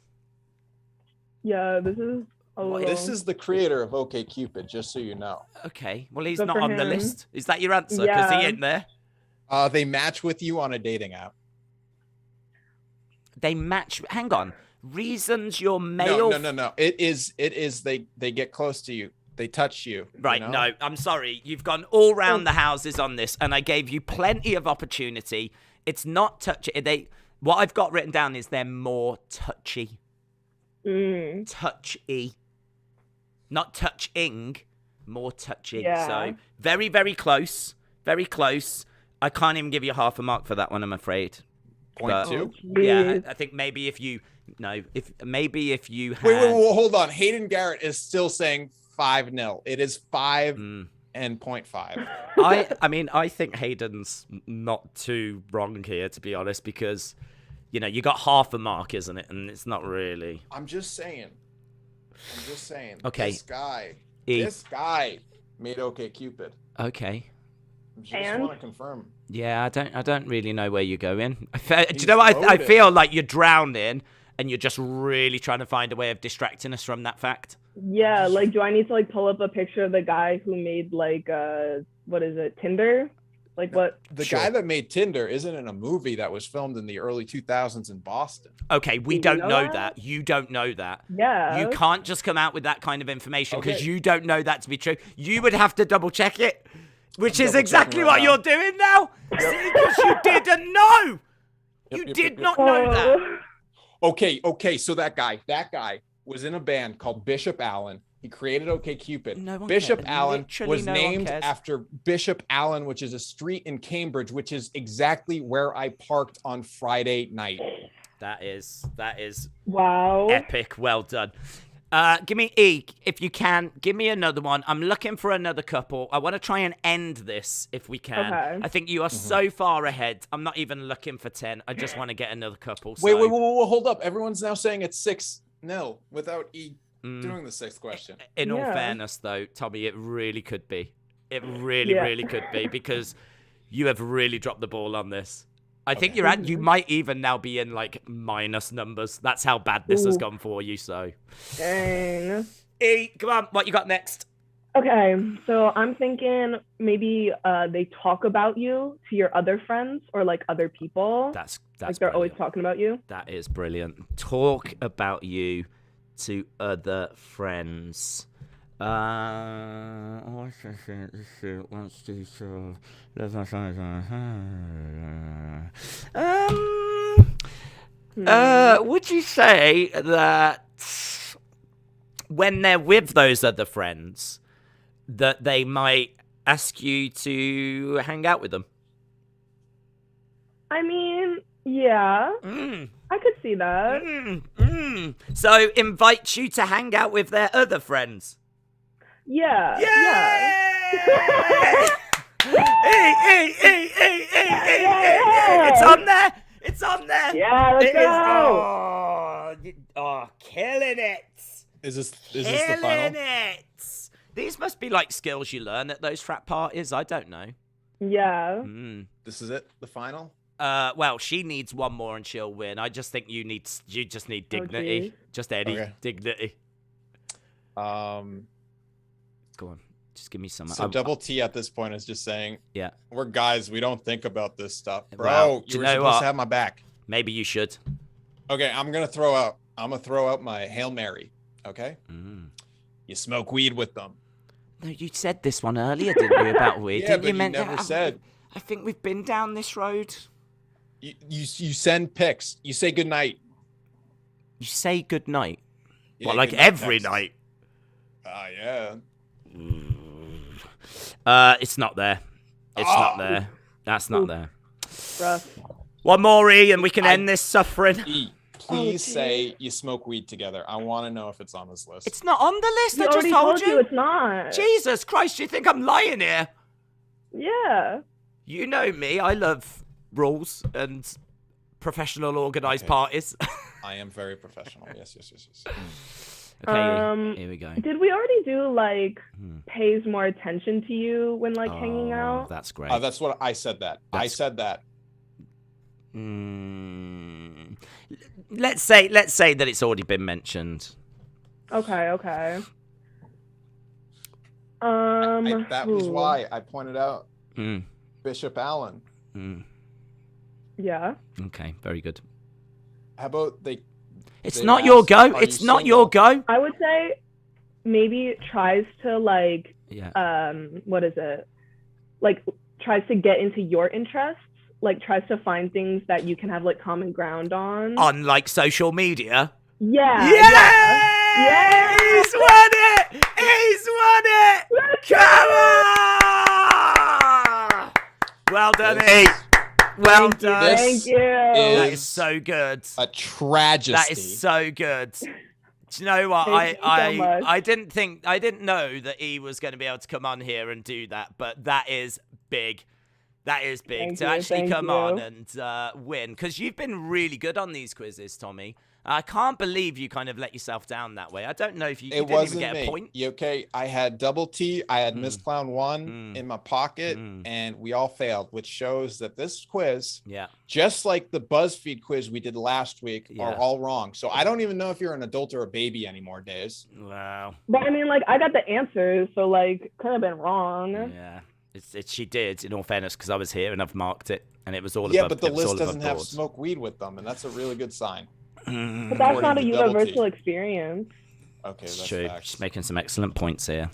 Yeah, this is a little. This is the creator of OkCupid, just so you know. Okay, well, he's Good not for on the him. list. Is that your answer? Because he Yeah. ain't there. They match with you on a dating app. They match. Hang on. Reasons you're male. No. It is they get close to you. They touch you. Right, you know? no, I'm sorry. You've gone all round the houses on this, and I gave you plenty of opportunity. It's not touchy. What I've got written down is they're more touchy. Touchy. Not touching, more touchy. Yeah. So, very, very close. Very close. I can't even give you half a mark for that one, I'm afraid. Point But- two. Yeah, I think maybe if you... No, if you had... Wait, hold on. Hayden Garrett is still saying 5-0. It is 5 and 0.5. I mean, I think Hayden's not too wrong here, to be honest, because, you got half a mark, isn't it? And it's not really. I'm just saying. Okay. This guy made OkCupid. Okay. Just want to confirm. Yeah, I don't really know where you're going. Do you He's know what? I loaded. feel like you're drowning, and you're just really trying to find a way of distracting us from that fact. Yeah, like, do I need to like pull up a picture of the guy who made like what is it, Tinder? Like what? The Sure. guy that made Tinder isn't in a movie that was filmed in the early 2000s in Boston. Okay, we You don't know know that? that. You don't know that. Yeah. You can't just come out with that kind of information because Okay. you don't know that to be true. You would have to double check it, which I'm is double exactly checking what right you're doing now. See, because you didn't know. You did not know that. Okay. So that guy was in a band called Bishop Allen. He created OkCupid. No one Bishop cares. Allen Literally was no one named cares. after Bishop Allen, which is a street in Cambridge, which is exactly where I parked on Friday night. That is Wow. epic. Well done. Give me E, if you can. Give me another one. I'm looking for another couple. I want to try and end this if we can. Okay. I think you are so far ahead. I'm not even looking for 10. I just want to get another couple. Wait, so- hold up. Everyone's now saying it's 6-0 without E doing the sixth question. In all Yeah. fairness, though, Tommy, it really could be. It really, Yeah. really could be because you have really dropped the ball on this. I think you might even now be in like minus numbers. That's how bad this has Ooh. gone for you. So, Dang. E, come on, what you got next? Okay, so I'm thinking maybe they talk about you to your other friends or like other people. That's like they're always brilliant. talking about you. That is brilliant. Talk about you to other friends. Would you say that when they're with those other friends, that they might ask you to hang out with them? I mean, yeah, I could see that. So invite you to hang out with their other friends. Yeah. It's on there. It's on there. Yeah, let's It is- go. Killing it. Is this the Killing final? it. These must be like skills you learn at those frat parties. I don't know. Yeah. This is it? The final? Well, she needs one more and she'll win. I just think you just need dignity. geez. Just any Okay. dignity. Go on. Just give me some. So Double T at this point is just saying, Yeah. we're guys, we don't think about this stuff. Bro, Well, do you you were know supposed what? to have my back. Maybe you should. Okay, I'm gonna throw out my Hail Mary. Okay? You smoke weed with them. No, you said this one earlier, didn't you, about weed? Yeah, Didn't but you meant- never said. I think we've been down this road. You send pics. You say good night. You say good night. Yeah, Well, like good night every text. night. Yeah. It's not there. It's not there. That's not there. Rough. One more, E, and we can end this suffering. E, please say you smoke weed together. I want to know if it's on this list. It's not on the list. We I just already told you. it's not. Jesus Christ, you think I'm lying here? Yeah. You know me. I love rules and professional organized parties. I am very professional. Yes. Okay, here we go. Did we already do like pays more attention to you when like hanging out? That's great. That's what I said. I said that. Let's say that it's already been mentioned. Okay. That was why I pointed out Bishop Allen. Yeah. Okay, very good. How about It's not your go. It's not your go. I would say maybe tries to like what is it? Like tries to get into your interests, like tries to find things that you can have like common ground on. On like social media. Yeah. Yeah. He's won it. He's won it. Come on. Well done, E. Well done. Thank you. That is so good. A tragedy. That is so good. Do you know what? I didn't know that E was going to be able to come on here and do that, but that is big. That is big to actually come on and win, because you've been really good on these quizzes, Tommy. I can't believe you kind of let yourself down that way. I don't know if you didn't even get a point. Okay, I had Double T, I had Miss Clown 1 in my pocket, and we all failed, which shows that this quiz, just like the BuzzFeed quiz we did last week, are all wrong. So I don't even know if you're an adult or a baby anymore, Daze. Wow. But I mean, like, I got the answers, so like, could have been wrong. Yeah. She did, in all fairness, because I was here and I've marked it, and it was all above. Yeah, but the list doesn't have smoke weed with them, and that's a really good sign. But that's not a universal experience. Okay, that's true. Facts. She's making some excellent points here.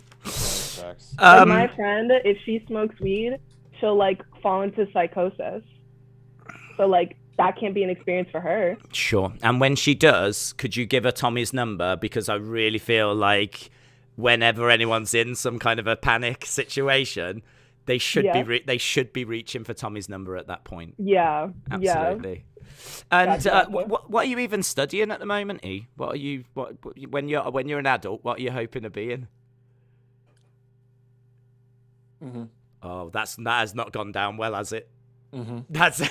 Like my friend, if she smokes weed, she'll like fall into psychosis. So like that can't be an experience for her. Sure. And when she does, could you give her Tommy's number? Because I really feel like whenever anyone's in some kind of a panic situation, they should be reaching for Tommy's number at that point. Yeah. Absolutely. Yeah. And what are you even studying at the moment, E? What are you when you're an adult? What are you hoping to be in? Oh, that has not gone down well, has it? That's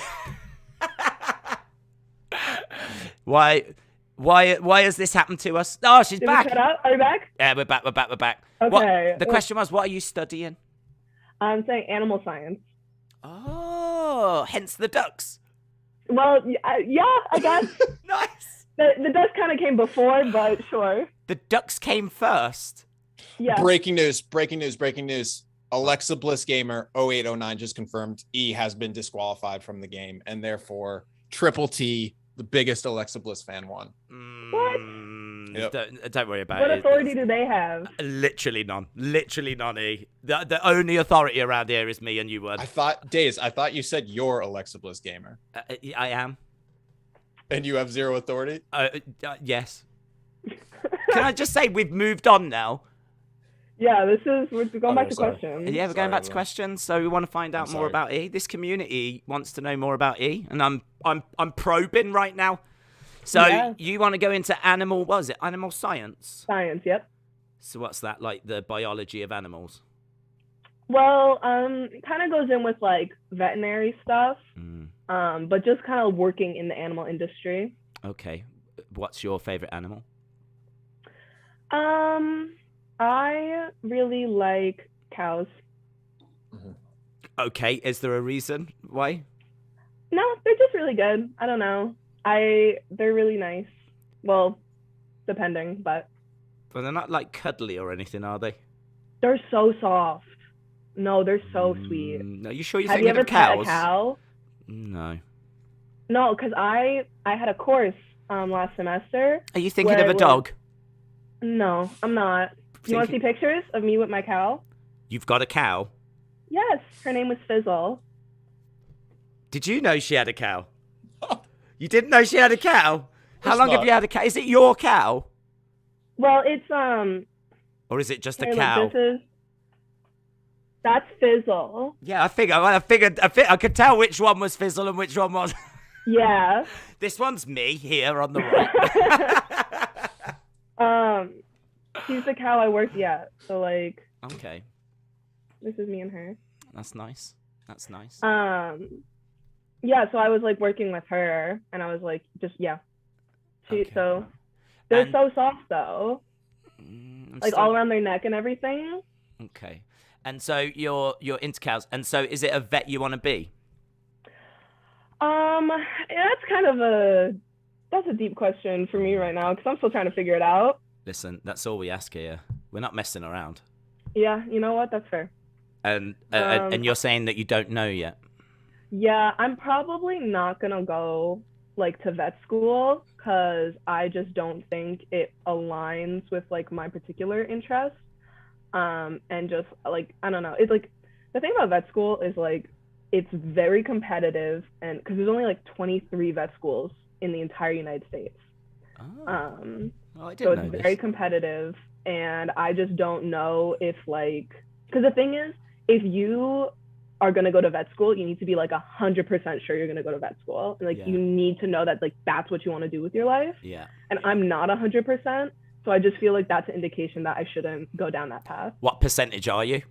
why has this happened to us? Oh, she's back. We shut up? Are we back? Yeah, we're back. Okay. The question was, what are you studying? I'm saying animal science. Oh, hence the ducks. Well, yeah, I guess. Nice. The ducks kind of came before, but sure. The ducks came first. Yeah. Breaking news. Alexa Bliss Gamer 0809 just confirmed E has been disqualified from the game, and therefore Triple T, the biggest Alexa Bliss fan, won. What? Yep. Don't worry about it. What authority do they have? Literally none. Literally none, E. The only authority around here is me and you, Word. I thought you said you're Alexa Bliss Gamer. I am. And you have zero authority? Yes. Can I just say we've moved on now? Yeah, we're going back to questions. Yeah, we're going back to questions. So we want to find out more about E. This community wants to know more about E, and I'm probing right now. So you want to go into animal science? Science, yep. So what's that, like the biology of animals? Well, it kind of goes in with like veterinary stuff, but just kind of working in the animal industry. Okay. What's your favorite animal? I really like cows. Okay. Is there a reason why? No, they're just really good. I don't know. They're really nice. Well, depending, but. Well, they're not like cuddly or anything, are they? They're so soft. No, they're so sweet. Are you sure you're thinking of cows? Have you ever pet a cow? No. No, because I had a course last semester. Are you thinking of a dog? No, I'm not. You want to see pictures of me with my cow? You've got a cow? Yes, her name was Fizzle. Did you know she had a cow? You didn't know she had a cow? How long have you had a cow? Is it your cow? Well, it's Or is it just a cow? That's Fizzle. Yeah, I could tell which one was Fizzle and which one was. Yeah. This one's me here on the right. She's the cow I worked at. So like. Okay. This is me and her. That's nice. That's nice. Yeah, so I was like working with her, and I was like, just Okay. So they're so soft though, like all around their neck and everything. Okay, and so you're into cows, and so is it a vet you want to be? That's kind of a deep question for me right now because I'm still trying to figure it out. Listen, that's all we ask here. We're not messing around. Yeah, you know what? That's fair. And you're saying that you don't know yet? Yeah, I'm probably not gonna go like to vet school because I just don't think it aligns with like my particular interests. And just like I don't know, it's like the thing about vet school is like it's very competitive, and because there's only like 23 vet schools in the entire United States. Oh. Well, I didn't so know it's this. very competitive, and I just don't know if like because the thing is, if you are going to go to vet school, you need to be like 100% sure you're going to go to vet school. And like, you need to know that like, that's what you want to do with your life. Yeah. And I'm not 100%. So I just feel like that's an indication that I shouldn't go down that path. What percentage are you?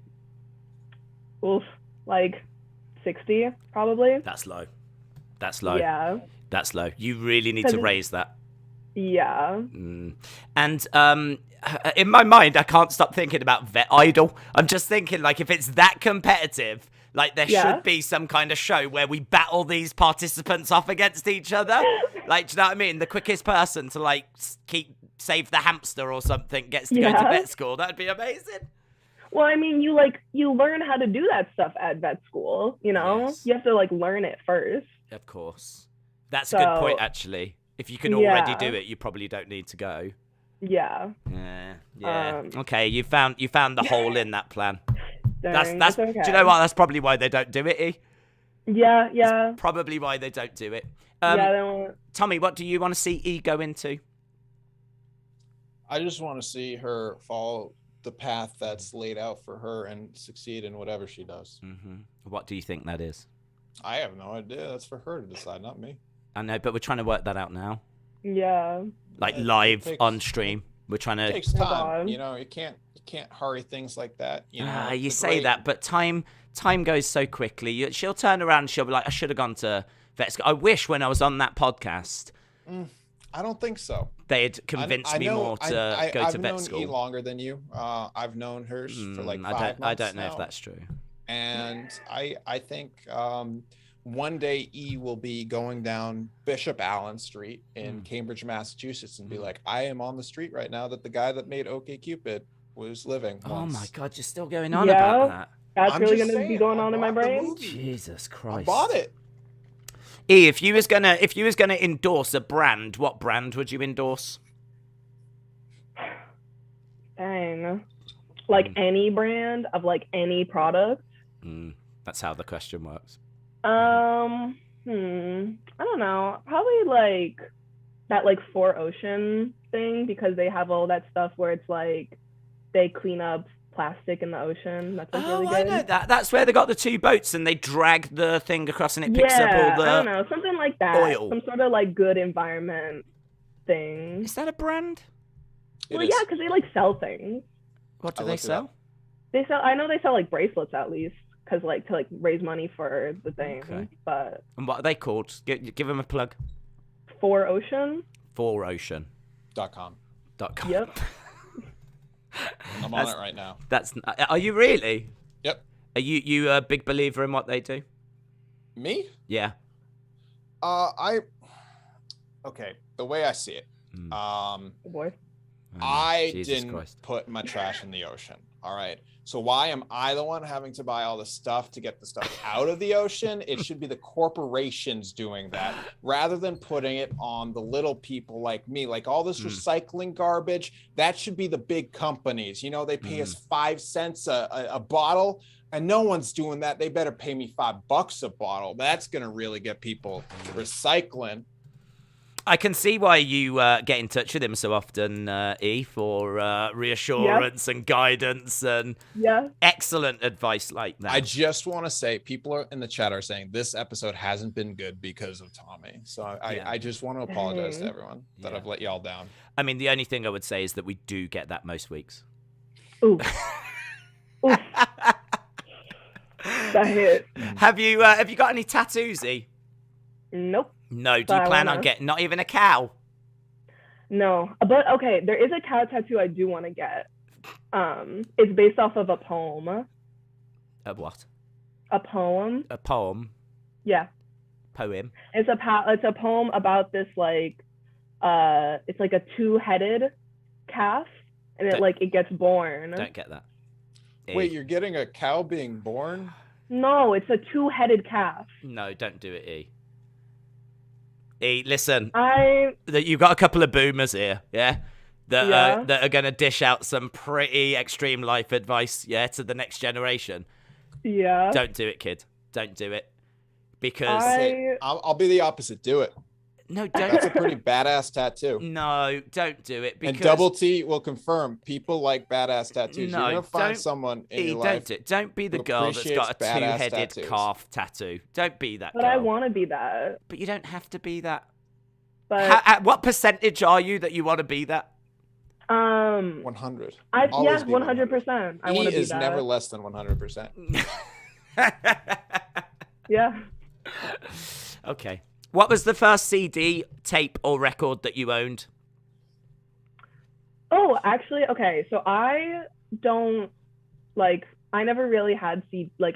Oof, like 60 probably. That's low. That's low. Yeah. That's low. You really need to raise that. Yeah. And in my mind, I can't stop thinking about Vet Idol. I'm just thinking, like, if it's that competitive, like, there should be some kind of show where we battle these participants off against each other. Like, do you know what I mean? The quickest person to, like, save the hamster or something gets to go to vet school. That'd be amazing. Well, I mean, you learn how to do that stuff at vet school, you know? Yes. You have to, like, learn it first. Of course. That's a good point, actually. If you can already do it, you probably don't need to go. Yeah. Yeah. Okay, you found the hole in that plan. Dang, that's okay. Do you know what? That's probably why they don't do it, E. Yeah. That's probably why they don't do it. They don't... Tommy, what do you want to see E go into? I just want to see her follow the path that's laid out for her and succeed in whatever she does. What do you think that is? I have no idea. That's for her to decide, not me. I know, but we're trying to work that out now. Yeah. Like live on stream. We're trying to. It takes time. You know, you can't hurry things like that. You know. You say that, but time goes so quickly. She'll turn around and she'll be like, I should have gone to vet school. I wish when I was on that podcast. I don't think so. They had convinced me more to go to vet school. I've known E longer than you. I've known her for like 5 months I don't know now. if that's true. And I think one day E will be going down Bishop Allen Street in Cambridge, Massachusetts, and be like, I am on the street right now that the guy that made OkCupid was living once. Oh my God, you're still going on about that. That's really going to be going on in my brain. Jesus Christ. I bought it. E, if you was gonna endorse a brand, what brand would you endorse? Dang. Like any brand of like any product? That's how the question works. I don't know. Probably like that like 4Ocean thing because they have all that stuff where it's like they clean up plastic in the ocean. That's like really good. I know that. That's where they got the 2 boats and they drag the thing across and it picks up all the I don't know, something like that. Oil. Some sort of like good environment thing. Is that a brand? Well, yeah, because they like sell things. What do they sell? They sell. I know they sell like bracelets at least, because like to like raise money for the thing. Okay. But and what are they called? Give them a plug. 4Ocean. 4Ocean.com. Yep. I'm on it right now. Are you really? Yep. Are you a big believer in what they do? Me? Yeah. Okay. The way I see it, Boy. I Jesus didn't Christ. put my trash in the ocean. All right. So why am I the one having to buy all the stuff to get the stuff out of the ocean? It should be the corporations doing that rather than putting it on the little people like me. Like all this recycling garbage, that should be the big companies. You know, they pay us 5 cents a bottle and no one's doing that. They better pay me $5 a bottle. That's going to really get people recycling. I can see why you get in touch with him so often, E, for reassurance and guidance and excellent advice like that. I just want to say, people in the chat are saying this episode hasn't been good because of Tommy. So I just want to apologize to everyone that I've let y'all down. I mean, the only thing I would say is that we do get that most weeks. Ooh. Ooh. That hit. Have you got any tattoos, E? Nope. No. Do you plan on getting not even a cow? No, but okay, there is a cow tattoo I do want to get. It's based off of a poem. A what? A poem. A poem. Yeah. Poem. It's a poem about this like, it's like a two-headed calf, and it gets born. Don't get that. Wait, you're getting a cow being born? No, it's a two-headed calf. No, don't do it, E. E, listen. That you've got a couple of boomers here, that are going to dish out some pretty extreme life advice, to the next generation. Yeah. Don't do it, kid. Don't do it, because I'll be the opposite. Do it. No, don't. That's a pretty badass tattoo. No, don't do it. Because... And Double T will confirm people like badass tattoos. No, you're gonna find someone in your life. Don't be the girl that's got a two-headed calf tattoo. Don't be that girl. But I want to be that. But you don't have to be that. But at what percentage are you that you want to be that? 100. 100%. I want to be that. He is never less than 100%. Yeah. Okay. What was the first CD, tape, or record that you owned? Oh, actually, okay. So I never really had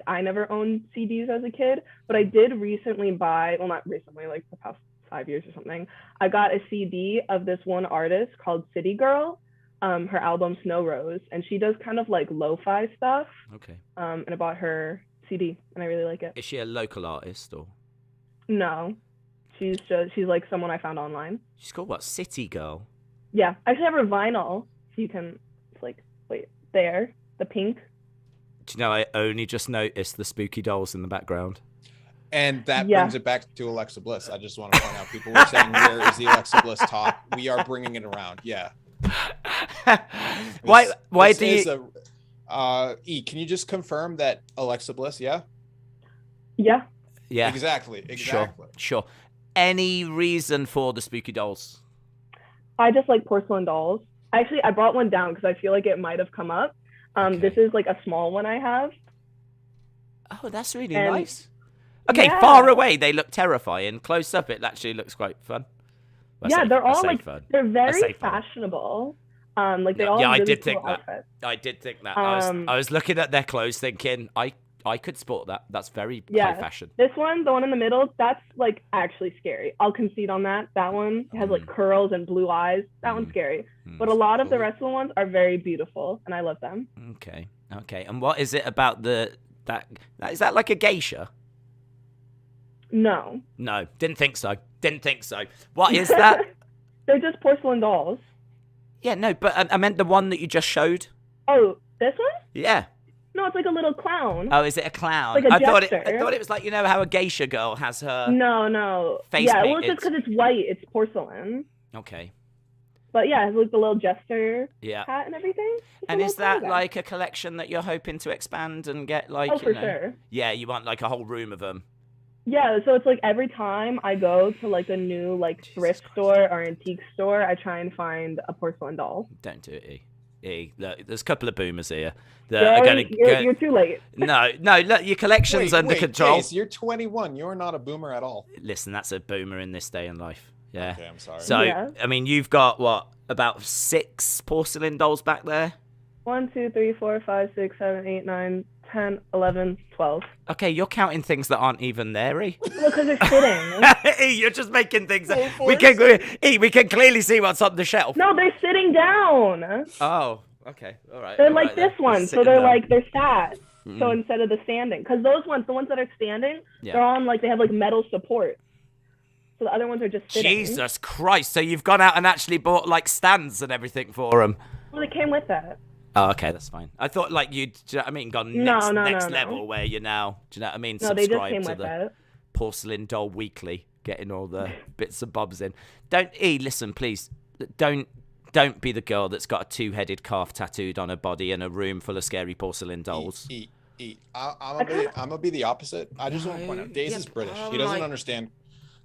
I never owned CDs as a kid, but I did recently buy, well, not recently, like the past 5 years or something. I got a CD of this one artist called City Girl, her album Snow Rose, and she does kind of like lo-fi stuff. Okay. And I bought her CD, and I really like it. Is she a local artist or? No. She's like someone I found online. She's called what? City Girl? Yeah. I actually have her vinyl. So you can, it's like, wait, there. The pink. Do you know, I only just noticed the spooky dolls in the background. And that brings it back to Alexa Bliss. I just want to point out, people were saying, where is the Alexa Bliss talk? We are bringing it around. Yeah. Why do you... E, can you just confirm that Alexa Bliss, yeah? Yeah. Yeah. Exactly. Sure. Any reason for the spooky dolls? I just like porcelain dolls. Actually, I brought one down because I feel like it might have come up. Okay. This is like a small one I have. Oh, that's really nice. Okay, far away they look terrifying. Close up, it actually looks quite fun. They're all like fun. They're very fashionable. Like they all have really cool outfits. I did think that. I was looking at their clothes, thinking I could sport that. That's very high fashion. This one, the one in the middle, that's like actually scary. I'll concede on that. That one has like curls and blue eyes. That one's scary. But a lot of the rest of the ones are very beautiful, and I love them. Okay. And what is it about is that like a geisha? No, didn't think so. What is that? They're just porcelain dolls. Yeah, no, but I meant the one that you just showed. Oh, this one? Yeah. No, it's like a little clown. Oh, is it a clown? Like a jester. I thought it was like, you know how a geisha girl has her face painted. Well, it's just because it's white. It's porcelain. Okay. But yeah, it has like the little jester hat and everything. And is that like a collection that you're hoping to expand and get like, oh, for sure. Yeah, you want like a whole room of them. Yeah, so it's like every time I go to like a new like thrift store or antique store, I try and find a porcelain doll. Don't do it, E. Look, there's a couple of boomers here. You're too late. No, look, your collection's under control. Guys, you're 21. You're not a boomer at all. Listen, that's a boomer in this day and life. Yeah. Okay, I'm sorry. So, I mean, you've got, what, about 6 porcelain dolls back there? 1, 2, 3, 4, 5, 6, 7, 8, 9, 10, 11, 12. Okay, you're counting things that aren't even there, E. Well, because they're sitting. E, you're just making things up. We can clearly see what's on the shelf. No, they're sitting down. Oh, okay. All right. They're like this one. So they're like, they're sat. So instead of the standing. Because those ones, the ones that are standing, they're on like, they have like metal support. So the other ones are just sitting. Jesus Christ. So you've gone out and actually bought like stands and everything for them. Well, they came with that. Oh, okay, that's fine. I thought like you'd, do you know what I mean, gone next level where you're now, do you know what I mean? No, they just came with that. Porcelain Doll Weekly. getting all the bits and bobs in. Listen, please, don't be the girl that's got a two-headed calf tattooed on her body in a room full of scary porcelain dolls. I'm gonna be the opposite. I just want to point out, Daze is British. He doesn't understand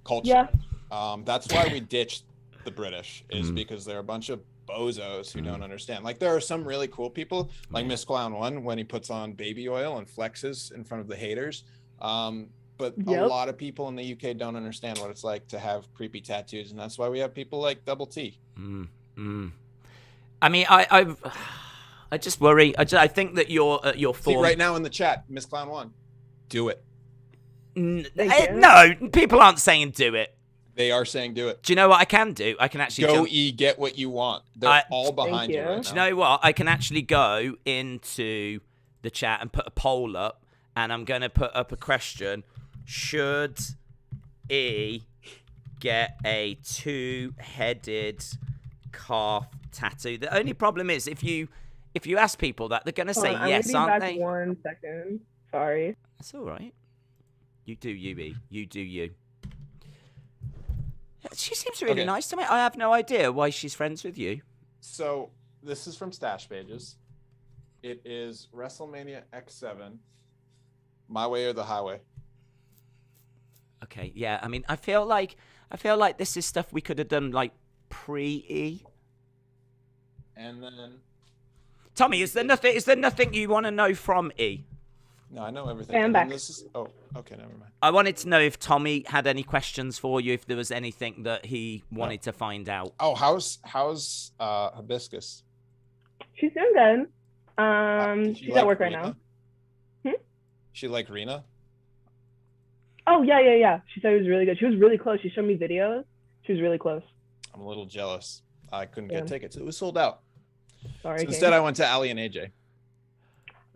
culture. Yeah. That's why we ditched the British, is because they're a bunch of bozos who don't understand. Like, there are some really cool people, like Miss Clown 1, when he puts on baby oil and flexes in front of the haters. But a lot of people in the UK don't understand what it's like to have creepy tattoos, and that's why we have people like Double T. I mean, I just worry. I think that your form. See, right now in the chat, Miss Clown 1, do it. No, people aren't saying do it. They are saying do it. Do you know what I can do? I can actually get what you want. They're all behind you right now. Do you know what? I can actually go into the chat and put a poll up, and I'm going to put up a question. Should E get a two-headed calf tattoo? The only problem is if you ask people that, they're going to say yes, aren't they? 1 second. Sorry. That's all right. You do you, E. You do you. She seems really nice to me. I have no idea why she's friends with you. So this is from Stash Pages. It is WrestleMania X7. My Way or the Highway. Okay, yeah. I mean, I feel like this is stuff we could have done like pre-E. And then Tommy, is there nothing you want to know from E? No, I know everything. I'm back. Okay, never mind. I wanted to know if Tommy had any questions for you, if there was anything that he wanted to find out. Oh, how's Hibiscus? She's doing good. She's at work right now. She like Rena? Oh, yeah. She said it was really good. She was really close. She showed me videos. She was really close. I'm a little jealous. I couldn't get tickets. It was sold out. Sorry. So instead, I went to Ali and AJ.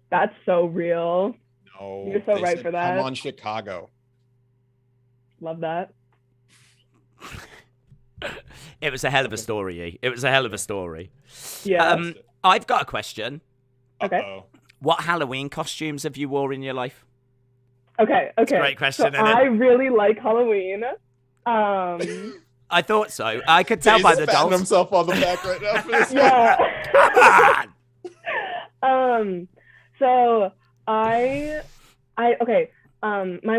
That's so real. No. You're so right for that. Come on, Chicago. Love that. It was a hell of a story, E. It was a hell of a story. Yeah. I've got a question. Okay. Uh-oh. What Halloween costumes have you wore in your life? Okay. It's a great question, isn't it? I really like Halloween. I thought so. I could tell by the dolls. Himself on the back right now for this. Yeah. Come on. So my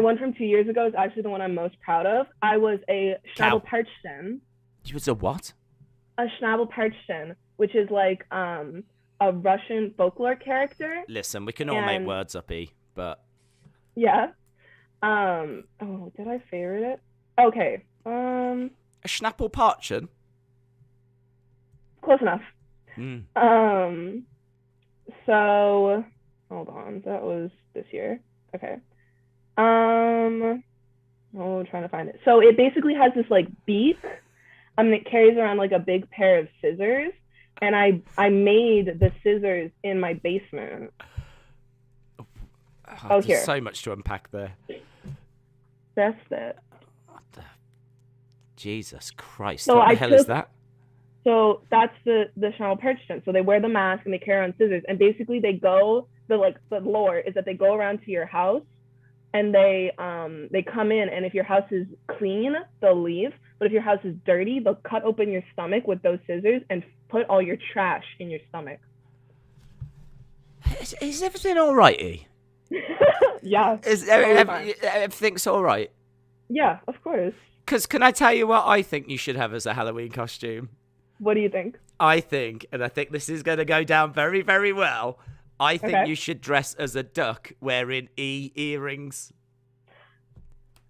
one from 2 years ago is actually the one I'm most proud of. I was a Schnabelpartchen. You was a what? A Schnabelpartchen, which is like a Russian folklore character. Listen, we can all make words up, E, but yeah. Did I favorite it? Okay. A Schnabelpartchen? Close enough. So hold on, that was this year. Okay. I'm trying to find it. So it basically has this like beak, and it carries around like a big pair of scissors. And I made the scissors in my basement. There's here. So much to unpack there. That's it. Jesus Christ! So what the hell is that? So that's the Schnabelpartchen. So they wear the mask and they carry around scissors, and basically the lore is that they go around to your house, and they come in, and if your house is clean, they'll leave. But if your house is dirty, they'll cut open your stomach with those scissors and put all your trash in your stomach. Is everything all right, E? Yeah. Everything's all right? Yeah, of course. Because can I tell you what I think you should have as a Halloween costume? What do you think? I think this is going to go down very, very well. I think you should dress as a duck wearing E earrings.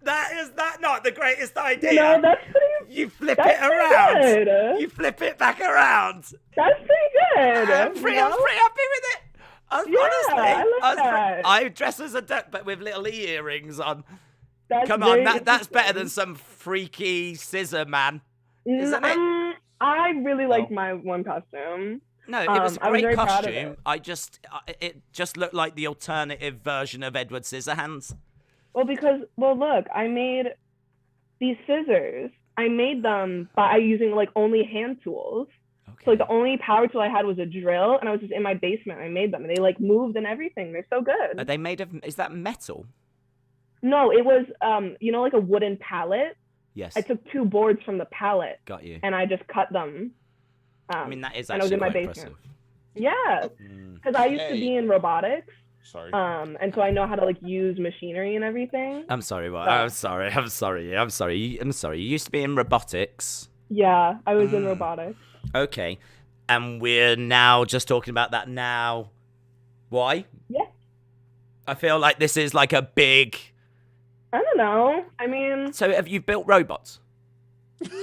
Is that not the greatest idea? No, that's pretty. You flip it around. Good. You flip it back around. That's pretty good. I'm pretty happy with it. Honestly, I like that. I dress as a duck, but with little earrings on. That's Come on, that's better than some freaky scissor man, isn't it? I really liked my one costume. No, it was a great costume. It just looked like the alternative version of Edward Scissorhands. Well, look, I made these scissors. I made them by using like only hand tools. Okay. So like the only power tool I had was a drill, and I was just in my basement. I made them, and they like moved and everything. They're so good. Are they made of? Is that metal? No, it was like a wooden pallet. Yes. I took 2 boards from the pallet. Got you. And I just cut them. I mean, that is and I was actually in my quite basement. impressive. Yeah, because I used to be in robotics. Sorry. And so I know how to like use machinery and everything. I'm sorry, what? I'm sorry. You used to be in robotics. Yeah, I was in robotics. Okay. And we're now just talking about that now. Why? Yeah. I feel like this is like a big... I don't know. I mean... So have you built robots?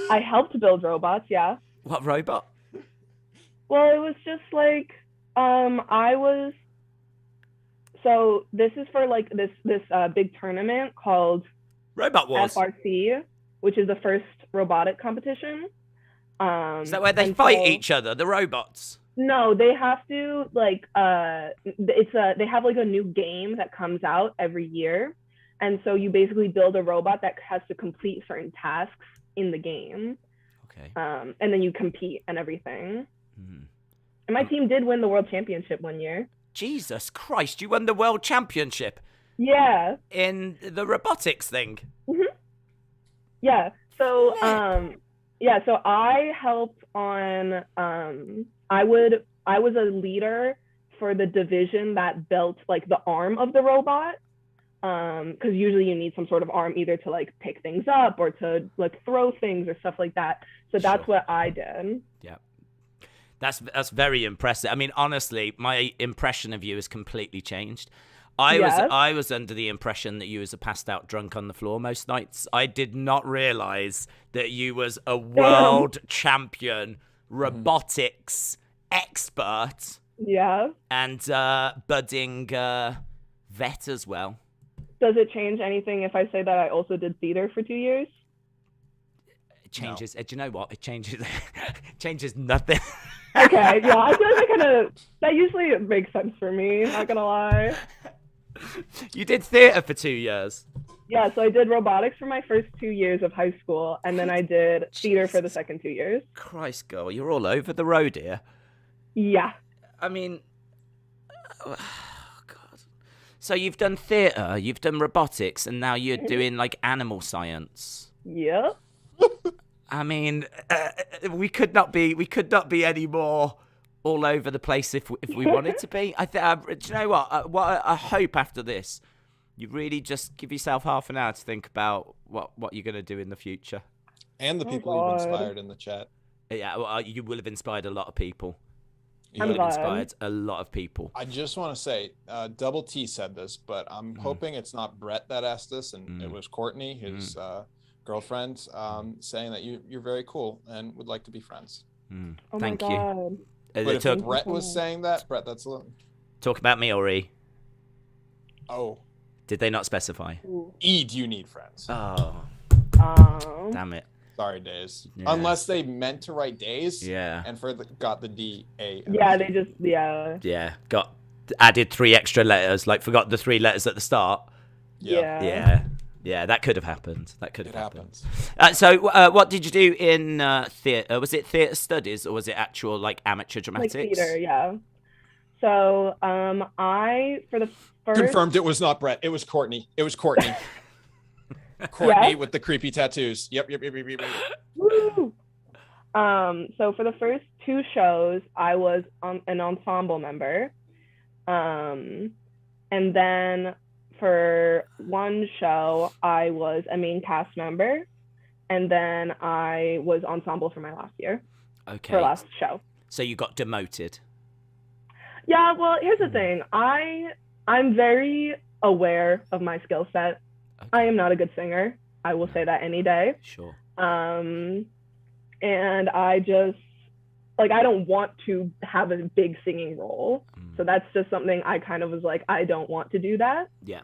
I helped build robots, yeah. What robot? Well, it was just like, so this is for like this big tournament called Robot Wars. FRC, which is the first robotic competition. Is that where they fight each other, the robots? No, they have to like they have like a new game that comes out every year, and so you basically build a robot that has to complete certain tasks in the game. Okay. And then you compete and everything. And my team did win the world championship one year. Jesus Christ, you won the world championship? Yeah. In the robotics thing? Yeah. So, so I helped on, I was a leader for the division that built like the arm of the robot. Because usually you need some sort of arm either to like pick things up or to like throw things or stuff like that. So that's what I did. Yeah. That's very impressive. I mean, honestly, my impression of you has completely changed. I was under the impression that you was a passed out drunk on the floor most nights. I did not realize that you was a world champion robotics expert. Yeah. And budding vet as well. Does it change anything if I say that I also did theater for 2 years? It changes. No. Do you know what? It changes. Changes nothing. Okay, yeah, I feel like that usually makes sense for me, not gonna lie. You did theater for 2 years. Yeah, so I did robotics for my first 2 years of high school, and then I did theater for the second 2 years. Christ, girl, you're all over the road here. Yeah. I mean, oh God. So you've done theater, you've done robotics, and now you're doing like animal science. Yeah. I mean, we could not be any more all over the place if we wanted to be. Do you know what? I hope after this, you really just give yourself half an hour to think about what you're going to do in the future. And the people you've inspired in the chat. Yeah, well, you will have inspired a lot of people. You will have inspired a lot of people. I just want to say, Double T said this, but I'm hoping it's not Brett that asked this, and it was Courtney, his girlfriend, saying that you're very cool and would like to be friends. Oh Thank my God. you. But if Brett was saying that, Brett, that's a little... Talk about me or E. Oh. Did they not specify? E, do you need friends? Oh. Damn it. Sorry, Daze. Yeah. Unless they meant to write Daze. Yeah. And got the D-A. Yeah, they just, yeah. Yeah, added 3 extra letters, like forgot the 3 letters at the start. Yeah, that could have happened. It happened. So what did you do in theatre? Was it theatre studies or was it actual like amateur dramatics? Like theater, yeah. So I, for the first... Confirmed it was not Brett. It was Courtney. Courtney with the creepy tattoos. Yep. Woo! So for the first 2 shows, I was an ensemble member. And then for 1 show, I was a main cast member. And then I was ensemble for my last year. Okay. For last show. So you got demoted. Yeah, well, here's the thing. I'm very aware of my skill set. Okay. I am not a good singer. I will say that any day. Sure. And I just, like, I don't want to have a big singing role. So that's just something I kind of was like, I don't want to do that. Yeah.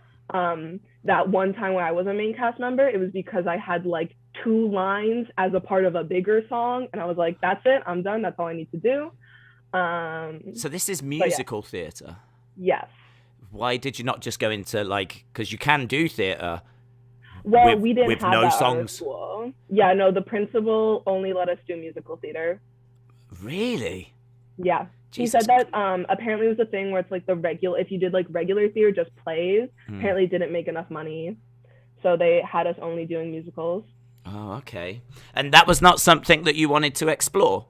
That one time when I was a main cast member, it was because I had like 2 lines as a part of a bigger song. And I was like, that's it. I'm done. That's all I need to do. So this is musical theatre? Yes. Why did you not just go into like, because you can do theatre we didn't with have no that songs? at our school. Yeah, no, the principal only let us do musical theatre. Really? Yeah. Jesus. He said that apparently it was a thing where it's like if you did like regular theater, just plays, apparently it didn't make enough money. So they had us only doing musicals. Oh, okay. And that was not something that you wanted to explore?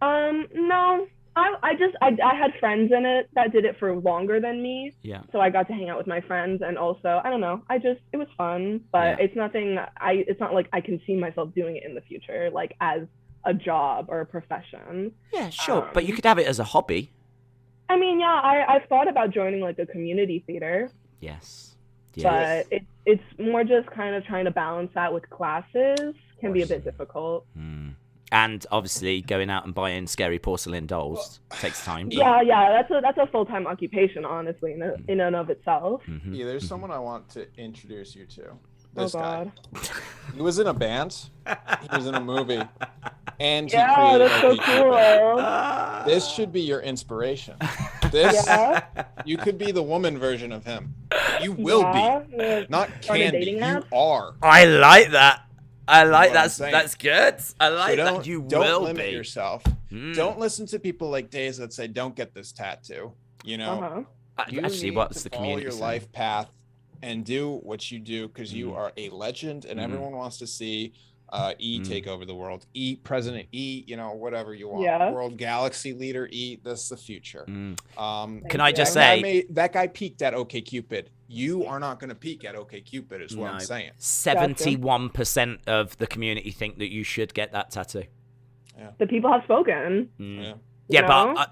No. I had friends in it that did it for longer than me. Yeah. So I got to hang out with my friends, and also, I don't know, it was fun, but it's nothing, it's not like I can see myself doing it in the future, like as a job or a profession. Yeah, sure. But you could have it as a hobby. I mean, yeah, I've thought about joining like a community theater. Yes. But it's more just kind of trying to balance that with classes can be a bit difficult. And obviously going out and buying scary porcelain dolls takes time. Yeah, that's a full-time occupation, honestly, in and of itself. Yeah, there's someone I want to introduce you to. This God. guy. He was in a band. He was in a movie. And he Yeah, created that's so OK cool. This should be your inspiration. This, you could be the woman version of him. You will be. Not Candy. You are. I like that. I like that. That's good. I like that. You don't will limit be. yourself. Don't listen to people like Daze that say don't get this tattoo. You know, you actually, need what's to the follow community your saying? life path and do what you do because you are a legend, and everyone wants to see E take over the world. E, President E, you know, whatever you want. Yeah. World Galaxy Leader E. That's the future. Can I just say that guy peaked at OkCupid. You are not going to peak at OkCupid, is what I'm saying. 71% of the community think that you should get that tattoo. Yeah. The people have spoken. Yeah,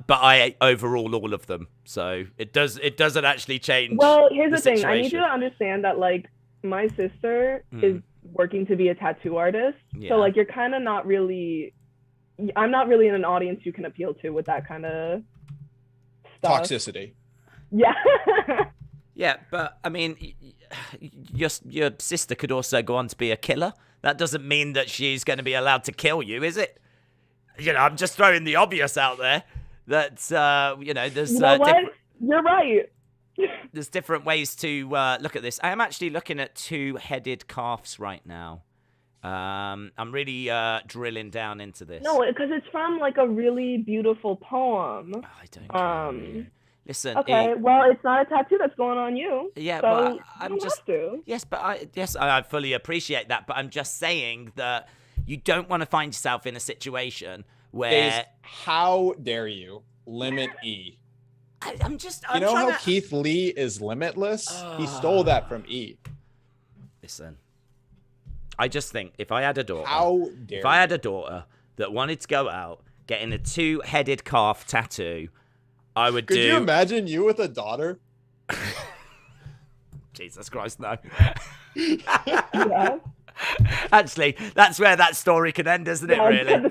but I overrule all of them, so it doesn't actually change. Well, here's the thing. situation. I need you to understand that like my sister is working to be a tattoo artist, so like you're kind of not really. I'm not really in an audience you can appeal to with that kind of stuff. Toxicity. Yeah. Yeah, but I mean, your sister could also go on to be a killer. That doesn't mean that she's going to be allowed to kill you, is it? You know, I'm just throwing the obvious out there. That you know, there's You're right. There's different ways to look at this. I am actually looking at two-headed calves right now. I'm really drilling down into this. No, because it's from like a really beautiful poem. I don't care. Listen. Okay, well, it's not a tattoo that's going on you. Yeah, so but I'm you don't just. Have to. Yes, but I fully appreciate that. But I'm just saying that you don't want to find yourself in a situation where. Daze, how dare you limit E? I'm just. You know how Keith Lee is limitless? He stole that from E. Listen, I just think if I had a daughter, I had a daughter that wanted to go out getting a two-headed calf tattoo, I would do. Could you imagine you with a daughter? Jesus Christ, no. Yeah. Actually, that's where that story can end, isn't it, really?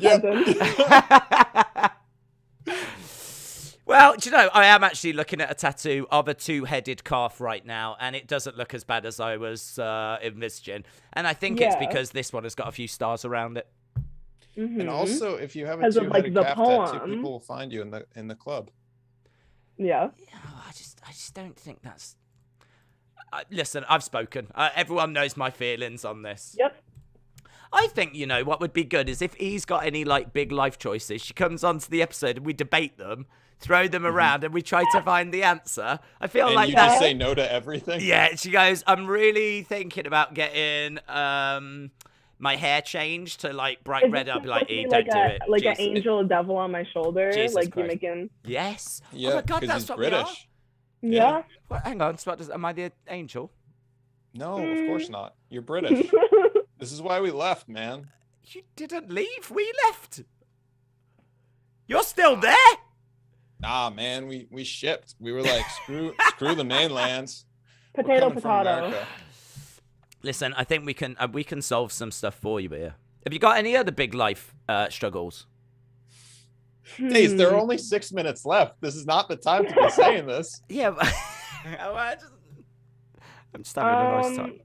Well, do you know, I am actually looking at a tattoo of a two-headed calf right now, and it doesn't look as bad as I was envisaging. And I think it's because this one has got a few stars around it. And also, if you have a two-headed calf tattoo, people will find you in the club. Yeah. I just don't think that's. Listen, I've spoken. Everyone knows my feelings on this. Yep. I think, you know, what would be good is if E's got any, like, big life choices, she comes onto the episode and we debate them, throw them around, and we try to find the answer. I feel and like you that. Just say no to everything? Yeah, she goes, I'm really thinking about getting my hair changed to, like, bright red. I'll be like, E, don't do it. Like an angel, a devil on my shoulder. Jesus like, Christ. you're making. Yes. Yeah, oh, my God, that's what British. we are. Yeah. Well, hang on. Am I the angel? No, of course not. You're British. This is why we left, man. You didn't leave. We left. You're still there? Nah, man. We shipped. We were like, screw the mainlands. Potato. Listen, I think we can solve some stuff for you here. Have you got any other big life struggles? Daze, there are only 6 minutes left. This is not the time to be saying this. Yeah, but I'm just having a nice time.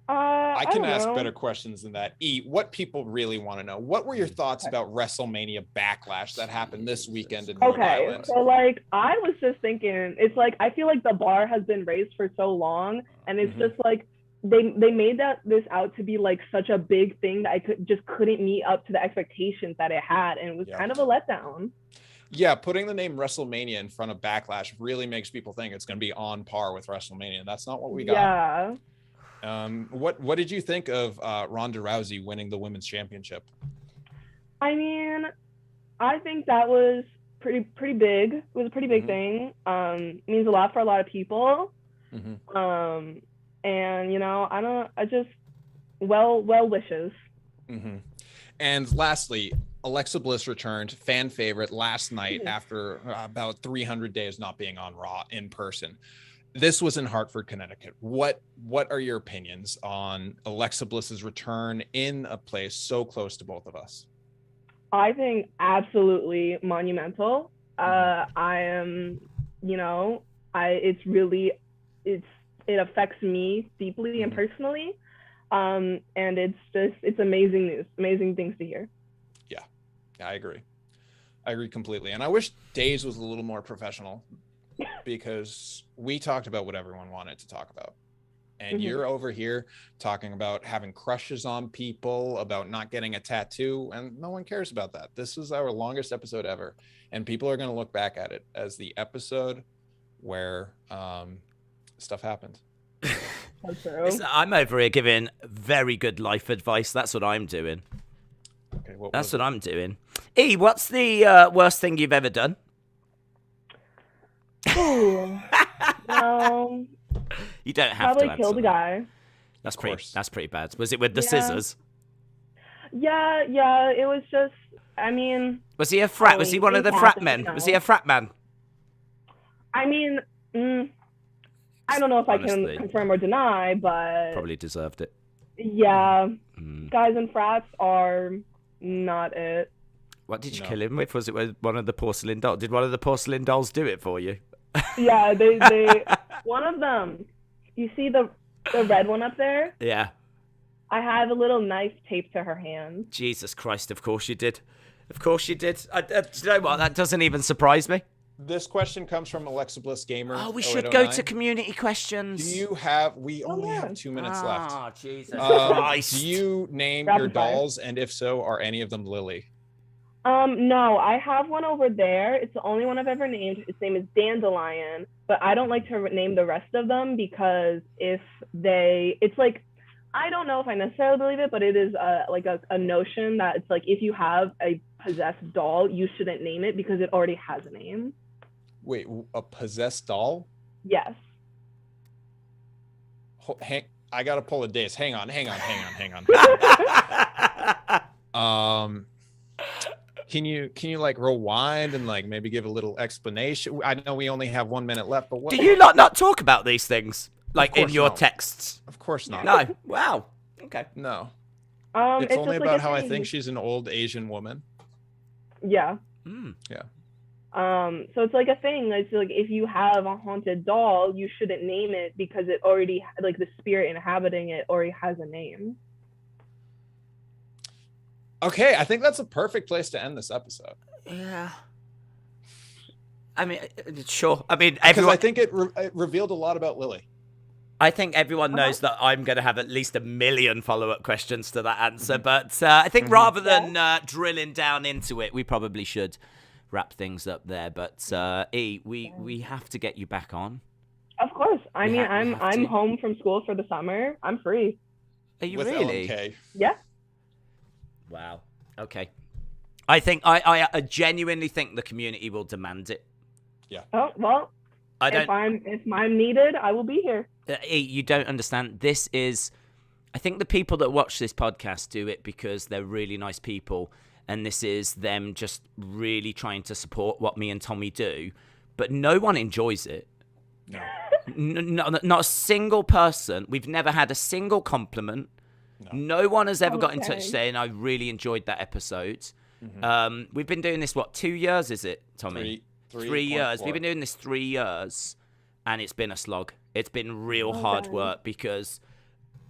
I can ask better questions than that. E, what people really want to know. What were your thoughts about Wrestlemania Backlash that happened this weekend in Rhode Island? So like I was just thinking, it's like I feel like the bar has been raised for so long, and it's just like they made this out to be like such a big thing that I couldn't meet up to the expectations that it had, and it was kind of a letdown. Yeah, putting the name Wrestlemania in front of Backlash really makes people think it's going to be on par with Wrestlemania. That's not what we got. Yeah. What did you think of Ronda Rousey winning the women's championship? I mean, I think that was pretty big. It was a pretty big thing. Means a lot for a lot of people. And you know, I just well wishes. And lastly, Alexa Bliss returned, fan favorite, last night after about 300 days not being on Raw in person. This was in Hartford, Connecticut. What are your opinions on Alexa Bliss's return in a place so close to both of us? I think absolutely monumental. I am, you know, it affects me deeply and personally. And it's amazing news, amazing things to hear. Yeah, I agree completely. And I wish Daze was a little more professional, because we talked about what everyone wanted to talk about. And you're over here talking about having crushes on people, about not getting a tattoo, and no one cares about that. This is our longest episode ever, and people are going to look back at it as the episode where stuff happened. I'm over here giving very good life advice. That's what I'm doing. Okay, that's what I'm doing. E, what's the worst thing you've ever done? Ooh. You don't have probably to answer. Killed a guy. That's pretty bad. Was it with the scissors? Yeah, it was just, I mean, was he a frat? Was he one of the frat men? Was he a frat man? I mean, I don't know if honestly, I can confirm or deny, but probably deserved it. Yeah, guys in frats are not it. What did you kill him with? Was it with one of the porcelain dolls? Did one of the porcelain dolls do it for you? Yeah, they one of them. You see the red one up there? Yeah. I have a little knife taped to her hand. Jesus Christ! Of course you did. Of course you did. Do you know what? That doesn't even surprise me. This question comes from Alexa Bliss Gamer. Oh, we should go to community questions. Do you have? We only have 2 minutes left. Oh, Jesus Christ! Do you name your dolls, and if so, are any of them Lilly? No, I have one over there. It's the only one I've ever named. Its name is Dandelion, but I don't like to name the rest of them because it's like, I don't know if I necessarily believe it, but it is like a notion that it's like, if you have a possessed doll, you shouldn't name it because it already has a name. Wait, a possessed doll? Yes. I gotta pull a Daze. Hang on. Can you like rewind and like maybe give a little explanation? I know we only have 1 minute left, but what? Do you not talk about these things like in your texts? Of course not. No. Wow. Okay. No. It's only about how I think she's an old Asian woman. Yeah. Yeah. So it's like a thing. It's like, if you have a haunted doll, you shouldn't name it because it already, like, the spirit inhabiting it already has a name. Okay, I think that's a perfect place to end this episode. Yeah. I mean, sure. I mean, because I think it revealed a lot about Lilly. I think everyone knows that I'm going to have at least 1 million follow-up questions to that answer. But I think rather than drilling down into it, we probably should wrap things up there. But E, we have to get you back on. Of course. I mean, I'm home from school for the summer. I'm free. Are you with really? LMK. Yeah. Wow. Okay. I think I genuinely think the community will demand it. Yeah. Oh well. If I'm needed, I will be here. You don't understand. This is, I think the people that watch this podcast do it because they're really nice people, and this is them just really trying to support what me and Tommy do. But no one enjoys it. No. Not a single person. We've never had a single compliment. No one has ever got in touch saying, I really enjoyed that episode. We've been doing this, 2 years, is it, Tommy? 3 years. We've been doing this 3 years, and it's been a slog. It's been real hard work because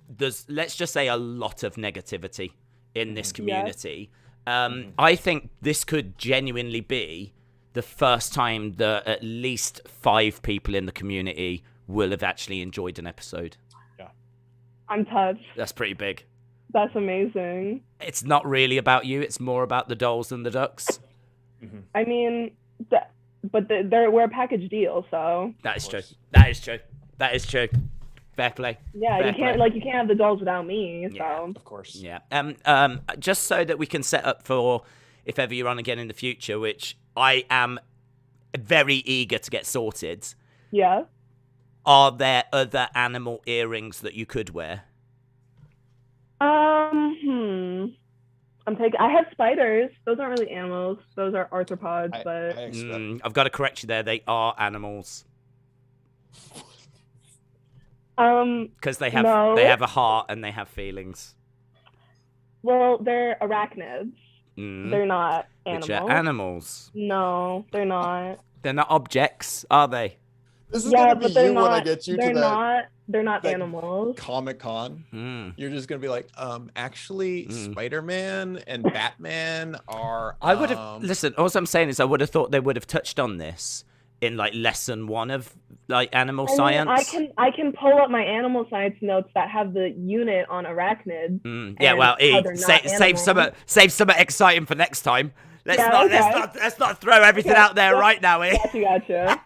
there's, let's just say, a lot of negativity in this community. I think this could genuinely be the first time that at least 5 people in the community will have actually enjoyed an episode. I'm touched. That's pretty big. That's amazing. It's not really about you. It's more about the dolls and the ducks. I mean, we're a package deal, so. That is true. That is true. That is true. Fair play. Yeah, Fair you can't play. you can't have the dolls without me. Yeah. So Of course. Yeah. Just so that we can set up for if ever you're on again in the future, which I am very eager to get sorted. yeah. Are there other animal earrings that you could wear? I have spiders. Those aren't really animals. Those are arthropods, but I've got to correct you there. They are animals because they have a heart and they have feelings. well, they're arachnids. They're not animals. Which are animals. No, they're not. They're not objects, are they? This is Yeah, gonna be but they're you when I not. get you They're to that They're not that animals. Comic-Con. You're just gonna be like, actually, Spider-Man and Batman are. I would have listen. All I'm saying is, I would have thought they would have touched on this in like lesson 1 of like animal science. I can pull up my animal science notes that have the unit on arachnids. Yeah, well, how they're not save some exciting for next time. Let's not throw everything Okay, out there right now, eh? Gotcha.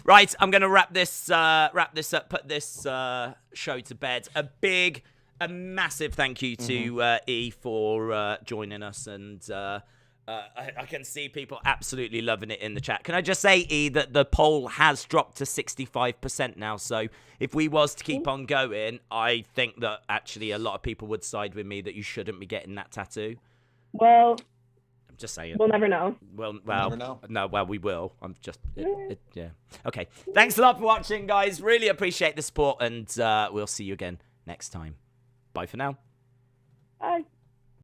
Right, I'm gonna wrap this up, put this show to bed. A massive thank you to E for joining us, and I can see people absolutely loving it in the chat. Can I just say, E, that the poll has dropped to 65% now, so if we was to keep on going, I think that actually a lot of people would side with me that you shouldn't be getting that tattoo. Well, I'm just saying. we'll never know. Well, never know. No, well, we will. I'm just, yeah. Okay. Thanks a lot for watching, guys. Really appreciate the support, and we'll see you again next time. Bye for now. Bye.